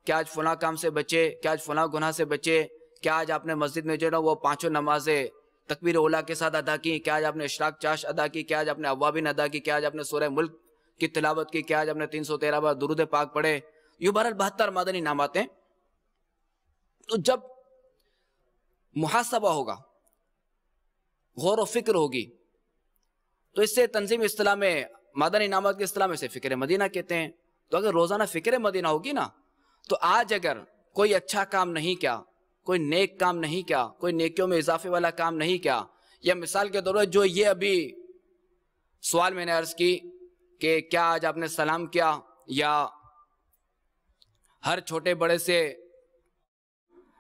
آج فلاں کام سے بچے، کیا آج فلاں گناہ سے بچے، کیا آج آپ نے مسجد میں جو ہے وہ 5 نمازیں تکبیر اولیٰ کے ساتھ ادا کی، کیا آج آپ نے اشراق چاش ادا کی، کیا آج آپ نے اوابین ادا کی، کیا آج آپ نے سورہ ملک کی تلاوت کی، کیا آج آپ نے 313 بار درود پاک پڑھے. یوں بہرحال 72 مدنی انعامات ہیں. تو جب محاسبہ ہوگا، غور و فکر ہوگی، تو اس سے تنظیم اصطلاح میں مدنی انعامات کی اصطلاح میں سے فکر مدینہ کہتے ہیں. تو اگر روزانہ فکر مدینہ ہوگی نا، تو آج اگر کوئی اچھا کام نہیں کیا، کوئی نیک کام نہیں کیا، کوئی نیکیوں میں اضافے والا کام نہیں کیا، یا مثال کے طور پر جو یہ ابھی سوال میں نے عرض کی کہ کیا آج آپ نے سلام کیا، یا ہر چھوٹے بڑے سے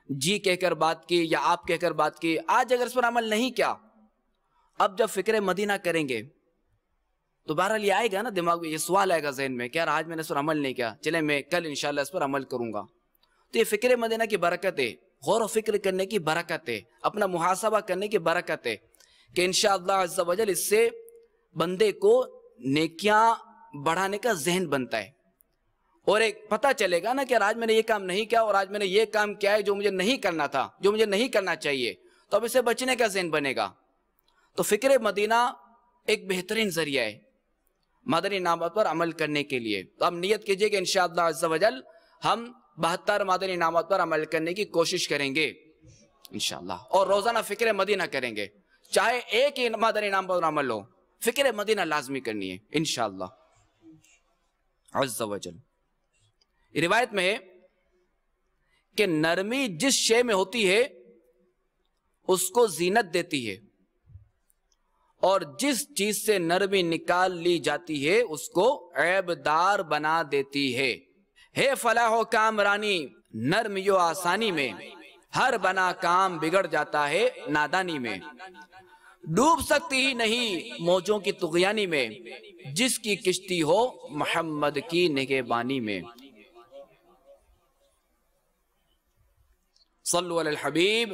جی کہہ کر بات کی یا آپ کہہ کر بات کی، آج اگر اس پر عمل نہیں کیا، اب جب فکر مدینہ کریں گے تو بہرحال یہ آئے گا نا دماغ میں، یہ سوال آئے گا ذہن میں کہ یار آج میں نے اس پر عمل نہیں کیا، چلے میں کل انشاءاللہ اس پر عمل کروں گا. تو یہ فکر مدینہ کی برکت ہے، غور و فکر کرنے کی برکت ہے، اپنا محاسبہ کرنے کی برکت ہے کہ انشاءاللہ عز و جل اس سے بندے کو نیکیاں بڑھانے کا ذہن بنتا ہے، اور ایک پتہ چلے گا نا کہ آج میں نے یہ کام نہیں کیا اور آج میں نے یہ کام کیا ہے جو مجھے نہیں کرنا تھا، جو مجھے نہیں کرنا چاہیے، تو اب اسے بچنے کا ذہن بنے گا. تو فکر مدینہ ایک بہترین ذریعہ ہے مدنی انعامات پر عمل کرنے کے لیے. تو ہم نیت کیجئے کہ انشاءاللہ عز و جل ہم 72 مدنی انعامات پر عمل کرنے کی کوشش کریں گے انشاءاللہ، اور روزانہ فکر مدینہ کریں گے. چاہے ایک ہی مدنی انعام پر عمل ہو، فکر مدینہ لازمی کرنی ہے انشاءاللہ عز و جل. روایت میں ہے کہ نرمی جس شے میں ہوتی ہے اس کو زینت دیتی ہے، اور جس چیز سے نرمی نکال لی جاتی ہے اس کو عیب دار بنا دیتی ہے. فلاح و کامرانی نرمی و آسانی میں، ہر بنا کام بگڑ جاتا ہے نادانی میں. ڈوب سکتی ہی نہیں موجوں کی طغیانی میں، جس کی کشتی ہو محمد کی نگہبانی میں. صلو علی الحبیب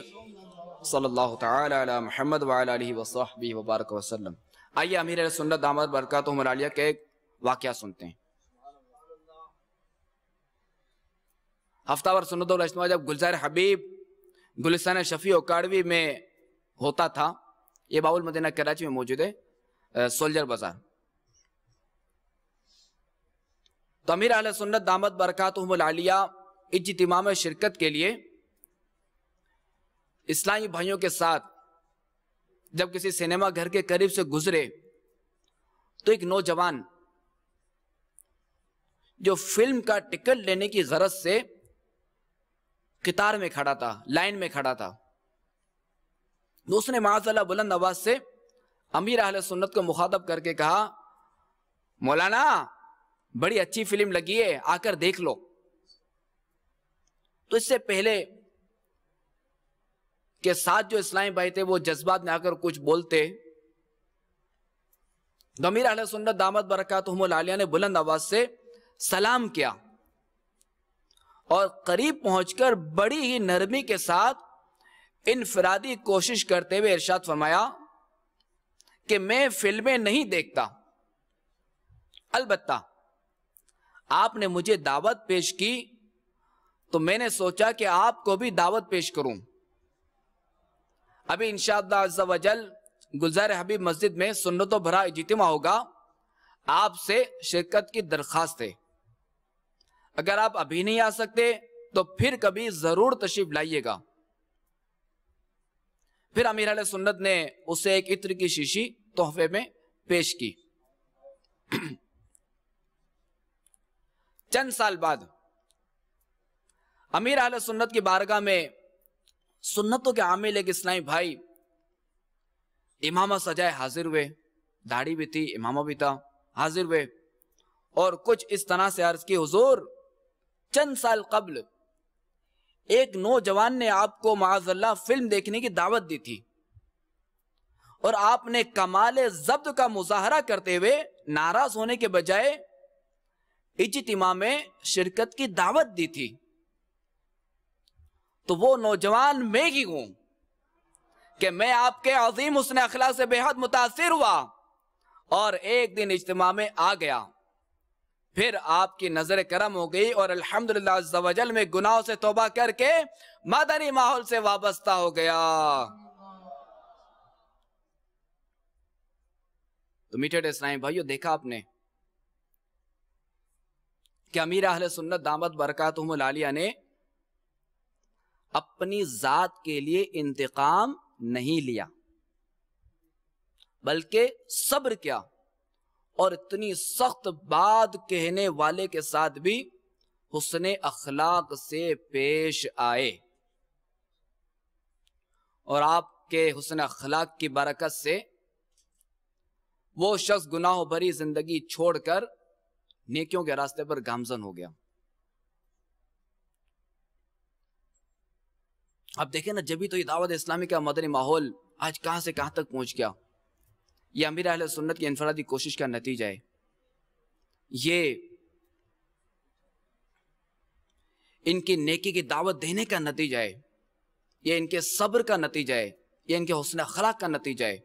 صلی اللہ تعالی علی محمد وعلی آلہ وصحبہ وبارک وسلم. آئیے امیر علیہ سنت دامت برکاتہم العالیہ کے ایک واقعہ سنتے ہیں. ہفتہ وار سنت الاجتماع جب گلزار حبیب گلستان شفیع اکاڑوی میں ہوتا تھا، یہ باب المدینہ کراچی میں موجود ہے، سولجر بازار. تو امیر اہل سنت دامت برکاتہم العالیہ اجتماع میں شرکت کے لیے اسلامی بھائیوں کے ساتھ جب کسی سینما گھر کے قریب سے گزرے تو ایک نوجوان جو فلم کا ٹکٹ لینے کی غرض سے قطار میں کھڑا تھا، لائن میں کھڑا تھا، اس نے معاذ اللہ بلند آواز سے امیر اہل سنت کو مخاطب کر کے کہا، مولانا بڑی اچھی فلم لگی ہے، آ کر دیکھ لو. تو اس سے پہلے کہ ساتھ جو اسلامی بھائی تھے وہ جذبات میں آ کر کچھ بولتے، امیر اہل سنت دامت برکاتہم العالیہ نے بلند آواز سے سلام کیا اور قریب پہنچ کر بڑی ہی نرمی کے ساتھ انفرادی کوشش کرتے ہوئے ارشاد فرمایا کہ میں فلمیں نہیں دیکھتا، البتہ آپ نے مجھے دعوت پیش کی تو میں نے سوچا کہ آپ کو بھی دعوت پیش کروں. ابھی انشاءاللہ عز و جل گلزار حبیب مسجد میں سنتوں بھرا اجتماع ہوگا، آپ سے شرکت کی درخواست ہے. اگر آپ ابھی نہیں آ سکتے تو پھر کبھی ضرور تشریف لائیے گا. پھر امیر اہل سنت نے اسے ایک عطر کی شیشی تحفے میں پیش کی. چند سال بعد امیر اہل سنت کی بارگاہ میں سنتوں کے عامل ایک اسلامی بھائی امامہ سجائے حاضر ہوئے، داڑھی بھی تھی، امامہ بھی تھا، حاضر ہوئے اور کچھ اس طرح سے عرض کی، حضور چند سال قبل ایک نوجوان نے آپ کو معاذ اللہ فلم دیکھنے کی دعوت دی تھی اور آپ نے کمال ضبط کا مظاہرہ کرتے ہوئے ناراض ہونے کے بجائے اجتماع میں شرکت کی دعوت دی تھی۔ تو وہ نوجوان میں ہی ہوں کہ میں آپ کے عظیم حسن اخلاق سے بے حد متاثر ہوا اور ایک دن اجتماع میں آ گیا، پھر آپ کی نظر کرم ہو گئی اور الحمدللہ عز و جل میں گناہوں سے توبہ کر کے مدنی ماحول سے وابستہ ہو گیا۔ تو میٹھے اسلامی بھائیو، دیکھا آپ نے کہ امیر اہل سنت دامت برکاتہم العالیہ نے اپنی ذات کے لیے انتقام نہیں لیا بلکہ صبر کیا اور اتنی سخت بات کہنے والے کے ساتھ بھی حسن اخلاق سے پیش آئے، اور آپ کے حسن اخلاق کی برکت سے وہ شخص گناہوں بھری زندگی چھوڑ کر نیکیوں کے راستے پر گامزن ہو گیا۔ اب دیکھیں نا، جبھی تو یہ دعوت اسلامی کا مدنی ماحول آج کہاں سے کہاں تک پہنچ گیا۔ یہ امیر اہل سنت کی انفرادی کوشش کا نتیجہ ہے، یہ ان کی نیکی کی دعوت دینے کا نتیجہ ہے، یہ ان کے صبر کا نتیجہ ہے، یہ ان کے حسن اخلاق کا نتیجہ ہے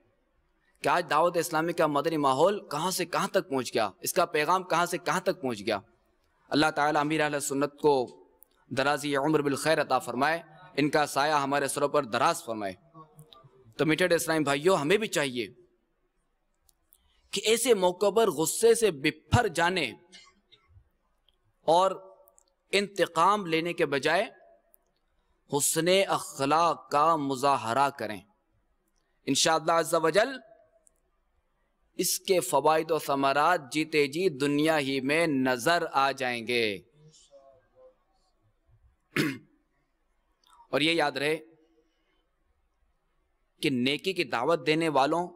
کہ آج دعوت اسلامی کا مدنی ماحول کہاں سے کہاں تک پہنچ گیا، اس کا پیغام کہاں سے کہاں تک پہنچ گیا۔ اللہ تعالیٰ امیر اہل سنت کو درازی عمر بالخیر عطا فرمائے، ان کا سایہ ہمارے سروں پر دراز فرمائے۔ تو میٹھے اسلامی بھائیوں، ہمیں بھی چاہیے کہ ایسے موقع پر غصے سے بپھر جانے اور انتقام لینے کے بجائے حسن اخلاق کا مظاہرہ کریں۔ انشاءاللہ عز و جل اس کے فوائد و ثمرات جیتے جی دنیا ہی میں نظر آ جائیں گے۔ اور یہ یاد رہے کہ نیکی کی دعوت دینے والوں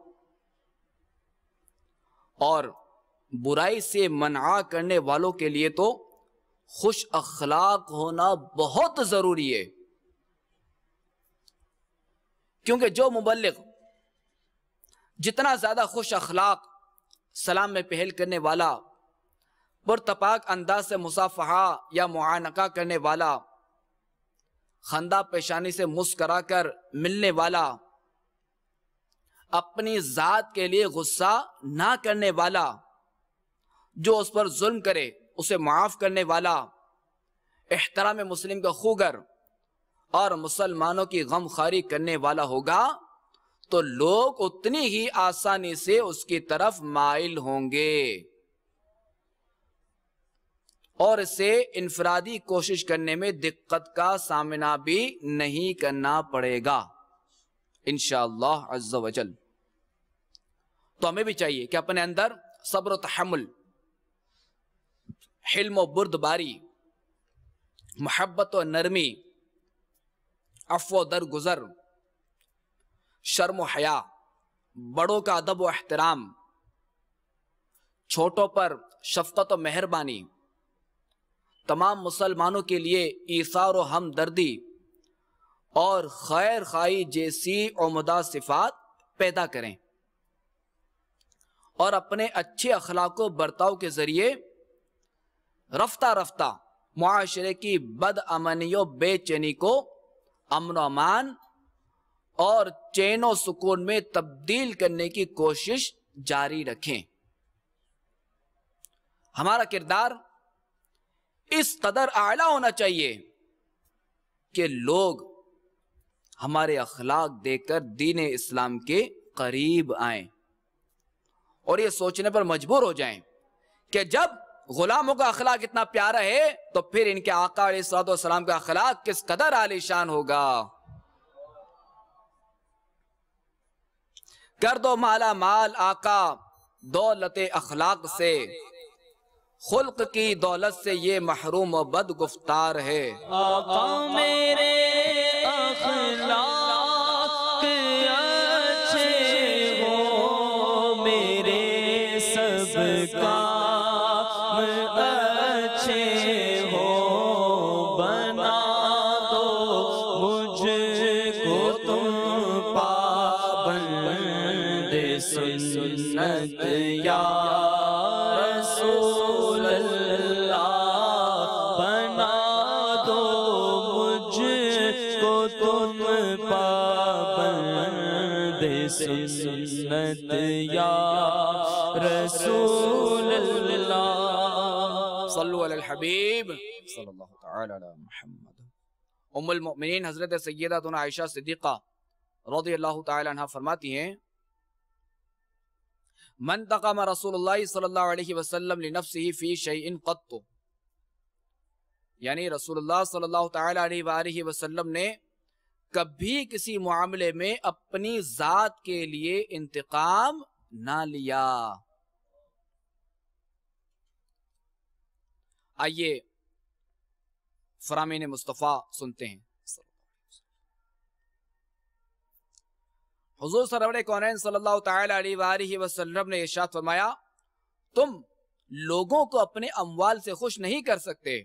اور برائی سے منع کرنے والوں کے لیے تو خوش اخلاق ہونا بہت ضروری ہے، کیونکہ جو مبلغ جتنا زیادہ خوش اخلاق، سلام میں پہل کرنے والا، پرتپاک انداز سے مصافحہ یا معانقہ کرنے والا، خندہ پیشانی سے مسکرا کر ملنے والا، اپنی ذات کے لیے غصہ نہ کرنے والا، جو اس پر ظلم کرے اسے معاف کرنے والا، احترام مسلم کا خوگر اور مسلمانوں کی غمخواری کرنے والا ہوگا تو لوگ اتنی ہی آسانی سے اس کی طرف مائل ہوں گے اور اسے انفرادی کوشش کرنے میں دقت کا سامنا بھی نہیں کرنا پڑے گا انشاءاللہ عز و جل۔ تو ہمیں بھی چاہیے کہ اپنے اندر صبر و تحمل، حلم و بردباری، محبت و نرمی، عفو و درگزر، شرم و حیا، بڑوں کا ادب و احترام، چھوٹوں پر شفقت و مہربانی، تمام مسلمانوں کے لیے ایثار و ہمدردی اور خیر خواہی جیسی عمدہ صفات پیدا کریں، اور اپنے اچھے اخلاق و برتاؤ کے ذریعے رفتہ رفتہ معاشرے کی بد امنی و بے چینی کو امن و امان اور چین و سکون میں تبدیل کرنے کی کوشش جاری رکھیں۔ ہمارا کردار اس قدر اعلیٰ ہونا چاہیے کہ لوگ ہمارے اخلاق دیکھ کر دین اسلام کے قریب آئیں اور یہ سوچنے پر مجبور ہو جائیں کہ جب غلاموں کا اخلاق اتنا پیارا ہے تو پھر ان کے آقا علیہ الصلوۃ والسلام کا اخلاق کس قدر عالی شان ہوگا۔ کر دو مالا مال آقا دولت اخلاق سے، خلق کی دولت سے یہ محروم و بد گفتار ہے۔ آقا میرے اخلاق اچھے ہو میرے سب کام اچھے ہو بنا دو مجھ کو تم پابند سنت یا رسول اللہ بنا دو مجھ کو تم پابند سنت یا رسول اللہ صلو علی الحبیب صلی اللہ تعالی علی محمد۔ ام المؤمنین حضرت سیدتنا عائشہ صدیقہ رضی اللہ تعالی عنہ فرماتی ہیں من تقام رسول اللہ صلی اللہ علیہ وسلم لنفسه فی شیء قط، یعنی رسول اللہ صلی اللہ تعالی علیہ وآلہ وسلم نے کبھی کسی معاملے میں اپنی ذات کے لیے انتقام نہ لیا۔ آئیے فرامین مصطفیٰ سنتے ہیں۔ حضور سرور کونین صلی اللہ تعالی علیہ وآلہ وسلم نے ارشاد فرمایا تم لوگوں کو اپنے اموال سے خوش نہیں کر سکتے،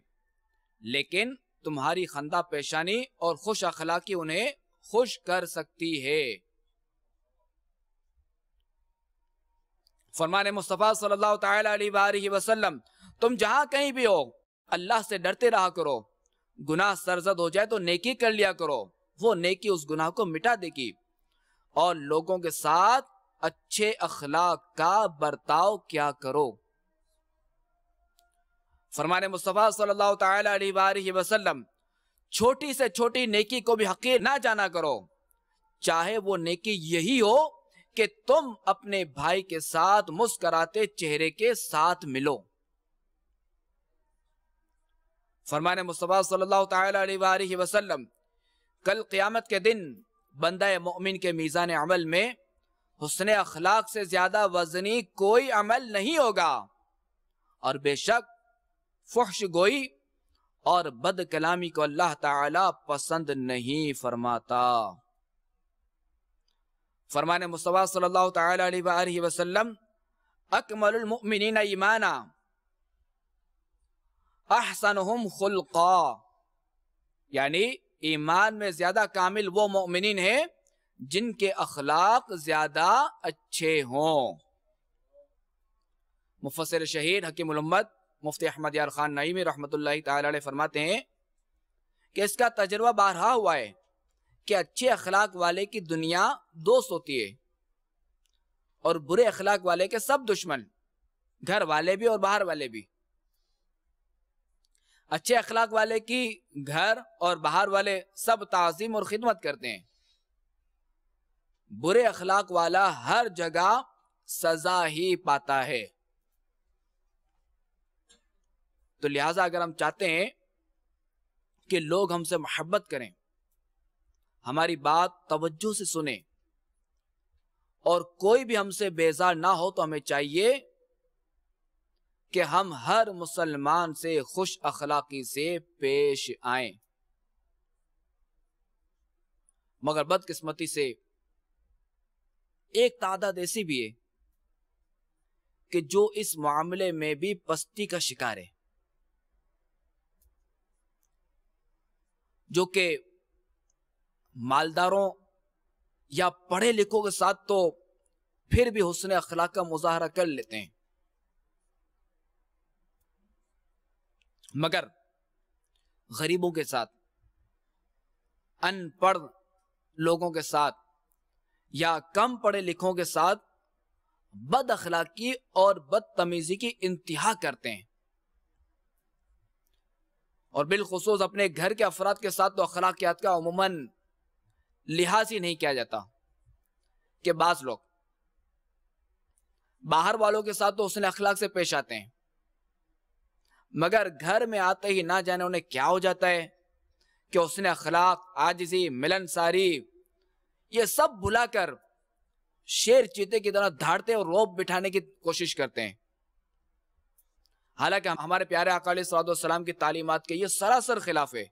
لیکن تمہاری خندہ پیشانی اور خوش اخلاقی انہیں خوش کر سکتی ہے۔ فرمان مصطفیٰ صلی اللہ تعالی علیہ وآلہ وسلم تم جہاں کہیں بھی ہو اللہ سے ڈرتے رہا کرو، گناہ سرزد ہو جائے تو نیکی کر لیا کرو، وہ نیکی اس گناہ کو مٹا دے گی، اور لوگوں کے ساتھ اچھے اخلاق کا برتاؤ کیا کرو۔ فرمان مصطفیٰ صلی اللہ تعالی علیہ وآلہ وسلم چھوٹی سے چھوٹی نیکی کو بھی حقیر نہ جانا کرو، چاہے وہ نیکی یہی ہو کہ تم اپنے بھائی کے ساتھ مسکراتے چہرے کے ساتھ ملو۔ فرمان مصطفیٰ صلی اللہ تعالی علیہ وآلہ وسلم کل قیامت کے دن بندہ مومن کے میزان عمل میں حسن اخلاق سے زیادہ وزنی کوئی عمل نہیں ہوگا، اور بے شک فحش گوئی اور بد کلامی کو اللہ تعالی پسند نہیں فرماتا۔ فرمان مصطفیٰ صلی اللہ تعالی علیہ وآلہ وسلم اکمل المؤمنین ایمانا احسنہم خلقا، یعنی ایمان میں زیادہ کامل وہ مومنین ہیں جن کے اخلاق زیادہ اچھے ہوں۔ مفسر شہید حکیم الامت مفتی احمد یار خان نعیمی رحمت اللہ تعالی علیہ فرماتے ہیں کہ اس کا تجربہ بارہا ہوا ہے کہ اچھے اخلاق والے کی دنیا دوست ہوتی ہے اور برے اخلاق والے کے سب دشمن، گھر والے بھی اور باہر والے بھی۔ اچھے اخلاق والے کی گھر اور باہر والے سب تعظیم اور خدمت کرتے ہیں، برے اخلاق والا ہر جگہ سزا ہی پاتا ہے۔ تو لہٰذا اگر ہم چاہتے ہیں کہ لوگ ہم سے محبت کریں، ہماری بات توجہ سے سنیں، اور کوئی بھی ہم سے بیزار نہ ہو، تو ہمیں چاہیے کہ ہم ہر مسلمان سے خوش اخلاقی سے پیش آئیں۔ مگر بدقسمتی سے ایک تعداد ایسی بھی ہے کہ جو اس معاملے میں بھی پستی کا شکار ہے، جو کہ مالداروں یا پڑھے لکھوں کے ساتھ تو پھر بھی حسن اخلاق کا مظاہرہ کر لیتے ہیں، مگر غریبوں کے ساتھ، ان پڑھ لوگوں کے ساتھ یا کم پڑھے لکھوں کے ساتھ بد اخلاقی اور بدتمیزی کی انتہا کرتے ہیں، اور بالخصوص اپنے گھر کے افراد کے ساتھ تو اخلاقیات کا عموماً لحاظ ہی نہیں کیا جاتا، کہ بعض لوگ باہر والوں کے ساتھ تو حسن اخلاق سے پیش آتے ہیں، مگر گھر میں آتے ہی نہ جانے انہیں کیا ہو جاتا ہے کہ حسن اخلاق، عاجزی، ملنساری یہ سب بھلا کر شیر چیتے کی طرح دھاڑتے اور روب بٹھانے کی کوشش کرتے ہیں، حالانکہ ہمارے پیارے آقا علیہ الصلوۃ والسلام کی تعلیمات کے یہ سراسر خلاف ہے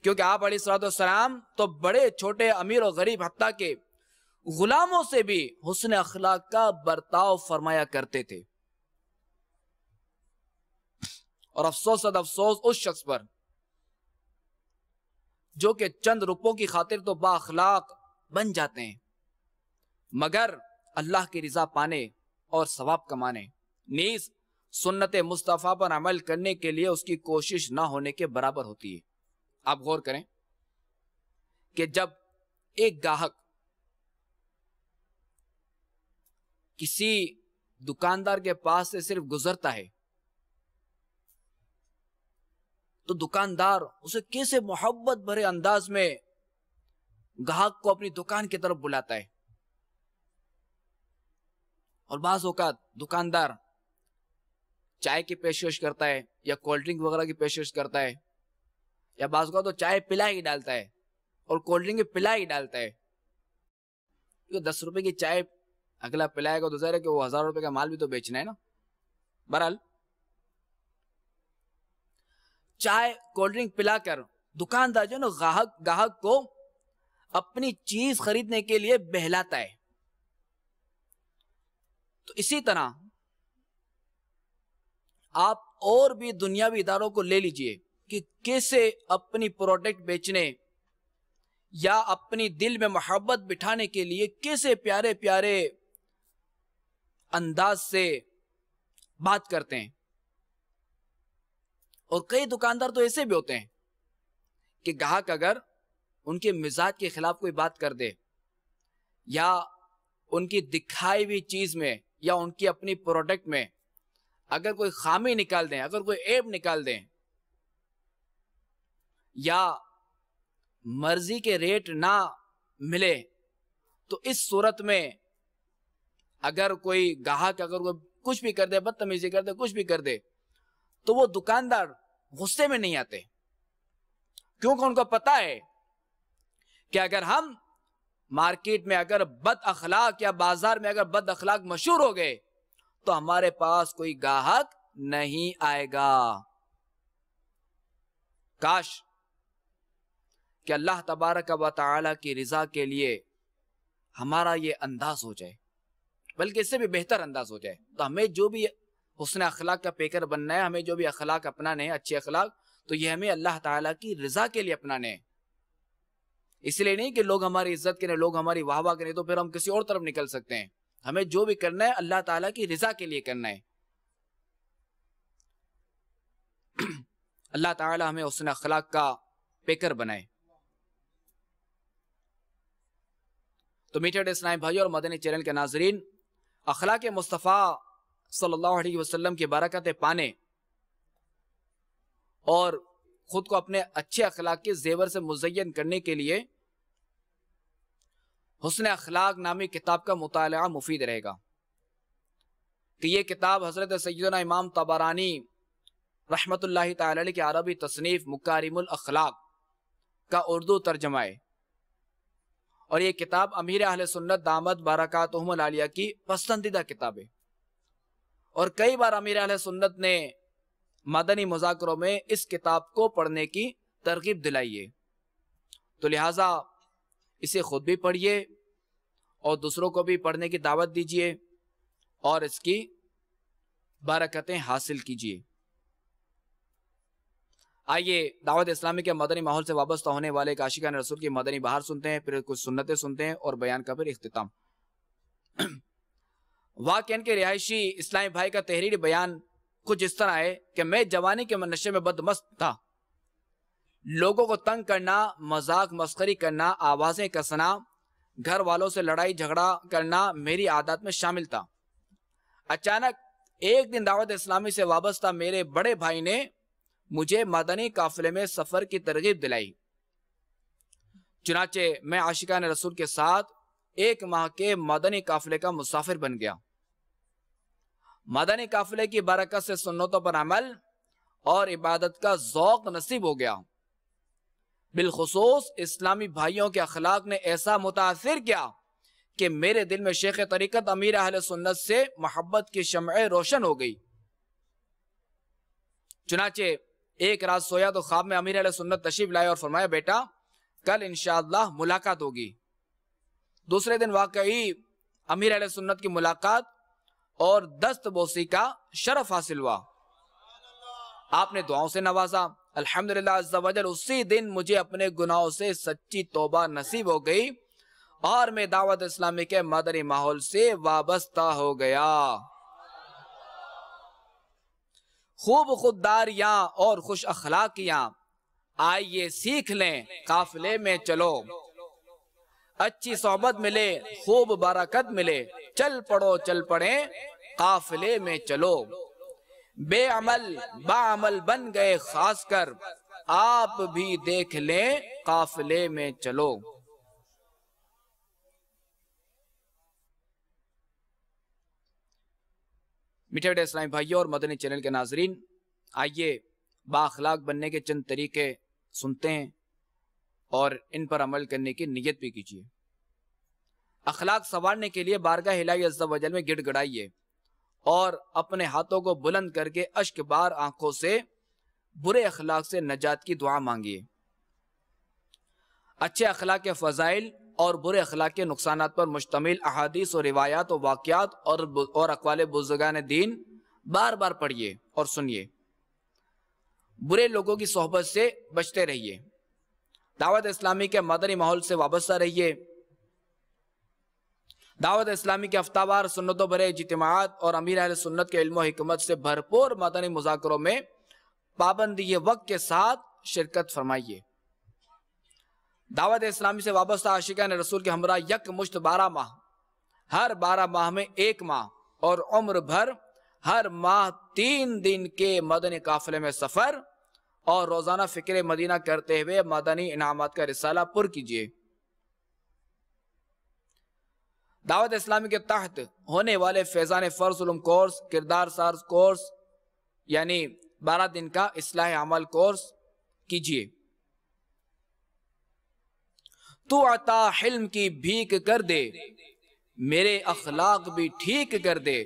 کیونکہ آپ علیہ الصلوۃ والسلام تو بڑے چھوٹے امیر و غریب حتیٰ کہ غلاموں سے بھی حسن اخلاق کا برتاؤ فرمایا کرتے تھے. اور افسوس افسوس اس شخص پر جو کہ چند روپوں کی خاطر تو با اخلاق بن جاتے ہیں مگر اللہ کی رضا پانے اور ثواب کمانے نیز سنت مصطفیٰ پر عمل کرنے کے لیے اس کی کوشش نہ ہونے کے برابر ہوتی ہے. آپ غور کریں کہ جب ایک گاہک کسی دکاندار کے پاس سے صرف گزرتا ہے تو دکاندار اسے کیسے محبت بھرے انداز میں گاہک کو اپنی دکان کی طرف بلاتا ہے. اور بعض اوقات دکاندار چائے کی پیشکش کرتا ہے یا کولڈ ڈرنک وغیرہ کی پیشکش کرتا ہے یا بعض اوقات تو چائے پلا ہی ڈالتا ہے اور کولڈ ڈرنک پلا ہی ڈالتا ہے. 10 روپے کی چائے اگلا پلائے گا تو ظاہر ہے کہ وہ 1000 روپے کا مال بھی تو بیچنا ہے نا. بہرحال چائے کولڈ ڈرنک پلا کر دکاندار جو نا گاہک کو اپنی چیز خریدنے کے لیے بہلاتا ہے. تو اسی طرح آپ اور بھی دنیاوی اداروں کو لے لیجئے کہ کیسے اپنی پروڈکٹ بیچنے یا اپنی دل میں محبت بٹھانے کے لیے کیسے پیارے پیارے انداز سے بات کرتے ہیں. اور کئی دکاندار تو ایسے بھی ہوتے ہیں کہ گاہک اگر ان کے مزاج کے خلاف کوئی بات کر دے یا ان کی دکھائی ہوئی چیز میں یا ان کی اپنی پروڈکٹ میں اگر کوئی خامی نکال دیں, اگر کوئی عیب نکال دیں یا مرضی کے ریٹ نہ ملے تو اس صورت میں اگر کوئی گاہک اگر کوئی کچھ بھی کر دے, بدتمیزی کر دے, کچھ بھی کر دے تو وہ دکاندار غصے میں نہیں آتے کیونکہ ان کو پتا ہے کہ اگر ہم مارکیٹ میں اگر بد اخلاق یا بازار میں اگر بد اخلاق مشہور ہو گئے تو ہمارے پاس کوئی گاہک نہیں آئے گا. کاش کہ اللہ تبارک و تعالی کی رضا کے لیے ہمارا یہ انداز ہو جائے, بلکہ اس سے بھی بہتر انداز ہو جائے. تو ہمیں جو بھی حسن اخلاق کا پیکر بننا ہے, ہمیں جو بھی اخلاق اپنانے ہیں, اچھے اخلاق, تو یہ ہمیں اللہ تعالیٰ کی رضا کے لیے اپنانے ہیں. اس لیے نہیں کہ لوگ ہماری عزت کریں, لوگ ہماری واہ واہ کریں تو پھر ہم کسی اور طرف نکل سکتے ہیں. ہمیں جو بھی کرنا ہے اللہ تعالیٰ کی رضا کے لیے کرنا ہے. اللہ تعالیٰ ہمیں حسن اخلاق کا پیکر بنائے. تو میٹھے اسلام بھائی اور مدنی چینل کے ناظرین, اخلاق مصطفیٰ صلی اللہ علیہ وسلم کی برکتیں پانے اور خود کو اپنے اچھے اخلاق کے زیور سے مزین کرنے کے لیے حسن اخلاق نامی کتاب کا مطالعہ مفید رہے گا. کہ یہ کتاب حضرت سیدنا امام طبرانی رحمت اللہ تعالی علیہ کی عربی تصنیف مکارم الاخلاق کا اردو ترجمہ ہے, اور یہ کتاب امیر اہل سنت دامت برکاتہم العالیہ کی پسندیدہ کتاب ہے. اور کئی بار امیر اہل سنت نے مدنی مذاکروں میں اس کتاب کو پڑھنے کی ترغیب دلائی ہے. تو لہٰذا اسے خود بھی پڑھیے اور دوسروں کو بھی پڑھنے کی دعوت دیجیے اور اس کی برکتیں حاصل کیجیے. آئیے دعوت اسلامی کے مدنی ماحول سے وابستہ ہونے والے ایک عاشقان رسول کی مدنی بہار سنتے ہیں, پھر کچھ سنتیں سنتے ہیں اور بیان کا پھر اختتام. واقعاً کے رہائشی اسلامی بھائی کا تحریری بیان کچھ اس طرح ہے کہ میں جوانی کے نشے میں بدمست تھا. لوگوں کو تنگ کرنا, مذاق مسخری کرنا, آوازیں کسنا, گھر والوں سے لڑائی جھگڑا کرنا میری عادات میں شامل تھا. اچانک ایک دن دعوت اسلامی سے وابستہ میرے بڑے بھائی نے مجھے مدنی قافلے میں سفر کی ترغیب دلائی. چنانچہ میں عاشقان رسول کے ساتھ 1 ماہ کے مدنی قافلے کا مسافر بن گیا. مدنی قافلے کی برکت سے سنتوں پر عمل اور عبادت کا ذوق نصیب ہو گیا. بالخصوص اسلامی بھائیوں کے اخلاق نے ایسا متاثر کیا کہ میرے دل میں شیخ طریقت امیر اہل سنت سے محبت کی شمع روشن ہو گئی. چنانچہ ایک رات سویا تو خواب میں امیر اہل سنت تشریف لائے اور فرمایا بیٹا کل انشاءاللہ ملاقات ہوگی. دوسرے دن واقعی امیر اہل سنت کی ملاقات اور دست بوسی کا شرف حاصل ہوا. آپ نے دعاؤں سے نوازا. الحمدللہ عز و جل اسی دن مجھے اپنے گناہوں سے سچی توبہ نصیب ہو گئی اور میں دعوت اسلامی کے مدنی ماحول سے وابستہ ہو گیا. خوب خودداریاں اور خوش اخلاقیاں آئیے سیکھ لیں قافلے میں چلو. اچھی صحبت ملے خوب برکت ملے چل پڑو چل پڑیں قافلے میں چلو. بے عمل باعمل بن گئے خاص کر آپ بھی دیکھ لیں قافلے میں چلو. میٹھے میٹھے اسلامی بھائیوں اور مدنی چینل کے ناظرین، آئیے با اخلاق بننے کے چند طریقے سنتے ہیں اور ان پر عمل کرنے کی نیت بھی کیجیے. اخلاق سنوارنے کے لیے بارگاہ الہی عز و جل میں گڑ گڑائیے اور اپنے ہاتھوں کو بلند کر کے اشک بار آنکھوں سے برے اخلاق سے نجات کی دعا مانگیے. اچھے اخلاق کے فضائل اور برے اخلاق کے نقصانات پر مشتمل احادیث و روایات و واقعات اور اقوال بزرگان دین بار بار پڑھیے اور سنیے. برے لوگوں کی صحبت سے بچتے رہیے. دعوت اسلامی کے مدنی ماحول سے وابستہ رہیے. دعوت اسلامی کے ہفتہ وار سنتوں بھرے اجتماعات اور امیر اہل سنت کے علم و حکمت سے بھرپور مدنی مذاکروں میں پابندی وقت کے ساتھ شرکت فرمائیے. دعوت اسلامی سے وابستہ عاشقان رسول کے ہمراہ یک مشت 12 ماہ، ہر 12 ماہ میں 1 ماہ اور عمر بھر ہر ماہ 3 دن کے مدنی قافلے میں سفر اور روزانہ فکر مدینہ کرتے ہوئے مدنی انعامات کا رسالہ پر کیجیے. دعوت اسلامی کے تحت ہونے والے فیضان فرض علوم کورس، کردار ساز کورس یعنی 12 دن کا اصلاح عمل کورس کیجیے. تو عطا حلم کی بھیک کر دے، میرے اخلاق بھی ٹھیک کر دے.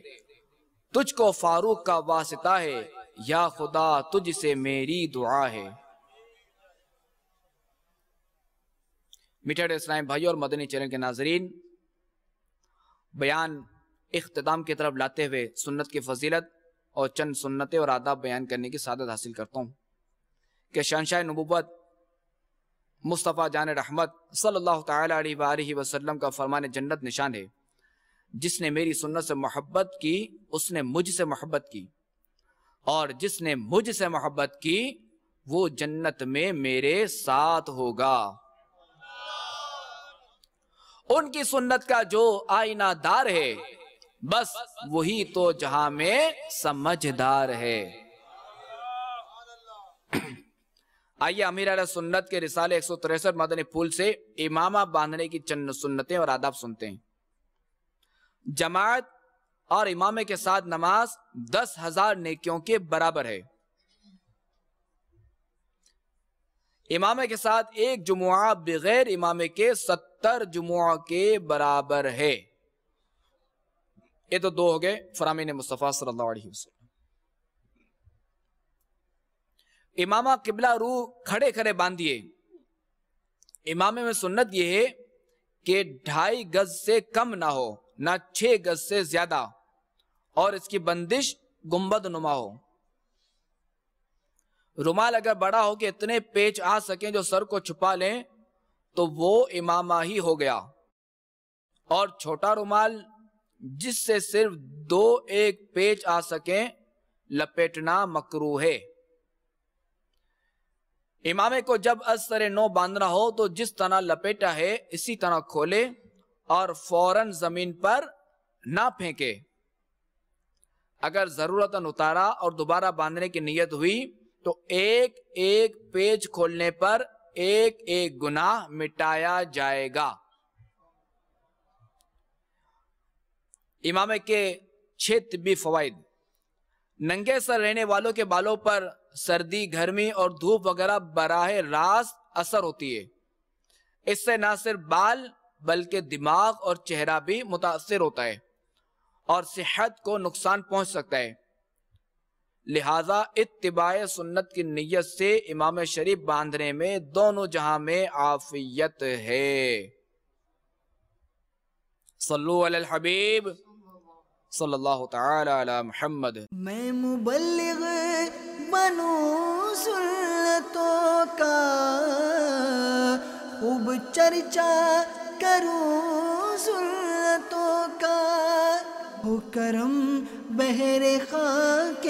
تجھ کو فاروق کا واسطہ ہے، یا خدا تجھ سے میری دعا ہے. میٹھے اسلام بھائی اور مدنی چینل کے ناظرین، بیان اختتام کی طرف لاتے ہوئے سنت کی فضیلت اور چند سنتیں اور آداب بیان کرنے کی سعادت حاصل کرتا ہوں کہ شہنشاہ نبوت مصطفیٰ جان رحمت صلی اللہ تعالی علیہ وآلہ وسلم کا فرمان جنت نشان ہے. جس نے میری سنت سے محبت کی اس نے مجھ سے محبت کی، اور جس نے مجھ سے محبت کی وہ جنت میں میرے ساتھ ہوگا. ان کی سنت کا جو آئینہ دار ہے بس وہی تو جہاں میں سمجھدار ہے. آئیے امیر علیہ سنت کے رسالے 163 مدنی پھول سے امامہ باندھنے کی چند سنتیں اور آداب سنتے ہیں. جماعت اور امامے کے ساتھ نماز 10,000 نیکیوں کے برابر ہے. امامے کے ساتھ ایک جمعہ بغیر امامے کے 70 جمعہ کے برابر ہے. یہ تو 2 ہو گئے فرامین مصطفیٰ صلی اللہ علیہ وسلم. امامہ قبلہ رو کھڑے کھڑے باندھیے. امامے میں سنت یہ ہے کہ 2.5 گز سے کم نہ ہو، نہ 6 گز سے زیادہ، اور اس کی بندش گنبد نما ہو. رومال اگر بڑا ہو کہ اتنے پیچ آ سکیں جو سر کو چھپا لیں تو وہ امامہ ہی ہو گیا، اور چھوٹا رومال جس سے صرف 2-1 پیچ آ سکیں لپیٹنا مکروہ ہے. امامے کو جب از سر نو باندھنا ہو تو جس طرح لپیٹا ہے اسی طرح کھولے اور فوراً زمین پر نہ پھینکے. اگر ضرورتاً اتارا اور دوبارہ باندھنے کی نیت ہوئی تو 1-1 پیچ کھولنے پر 1-1 گناہ مٹایا جائے گا. امامے کے 6 طبی فوائد. ننگے سر رہنے والوں کے بالوں پر سردی، گرمی اور دھوپ وغیرہ براہ راست اثر ہوتی ہے. اس سے نہ صرف بال بلکہ دماغ اور چہرہ بھی متاثر ہوتا ہے اور صحت کو نقصان پہنچ سکتا ہے. لہذا اتباع سنت کی نیت سے امام شریف باندھنے میں دونوں جہاں میں عافیت ہے۔ صلو علی الحبیب صلی اللہ تعالی علی محمد۔ میں مبلغ بنوں سنتوں کا، خوب چرچا کروں سنتوں کا، ہو کرم بحر خاک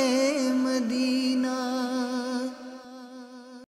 مدینہ۔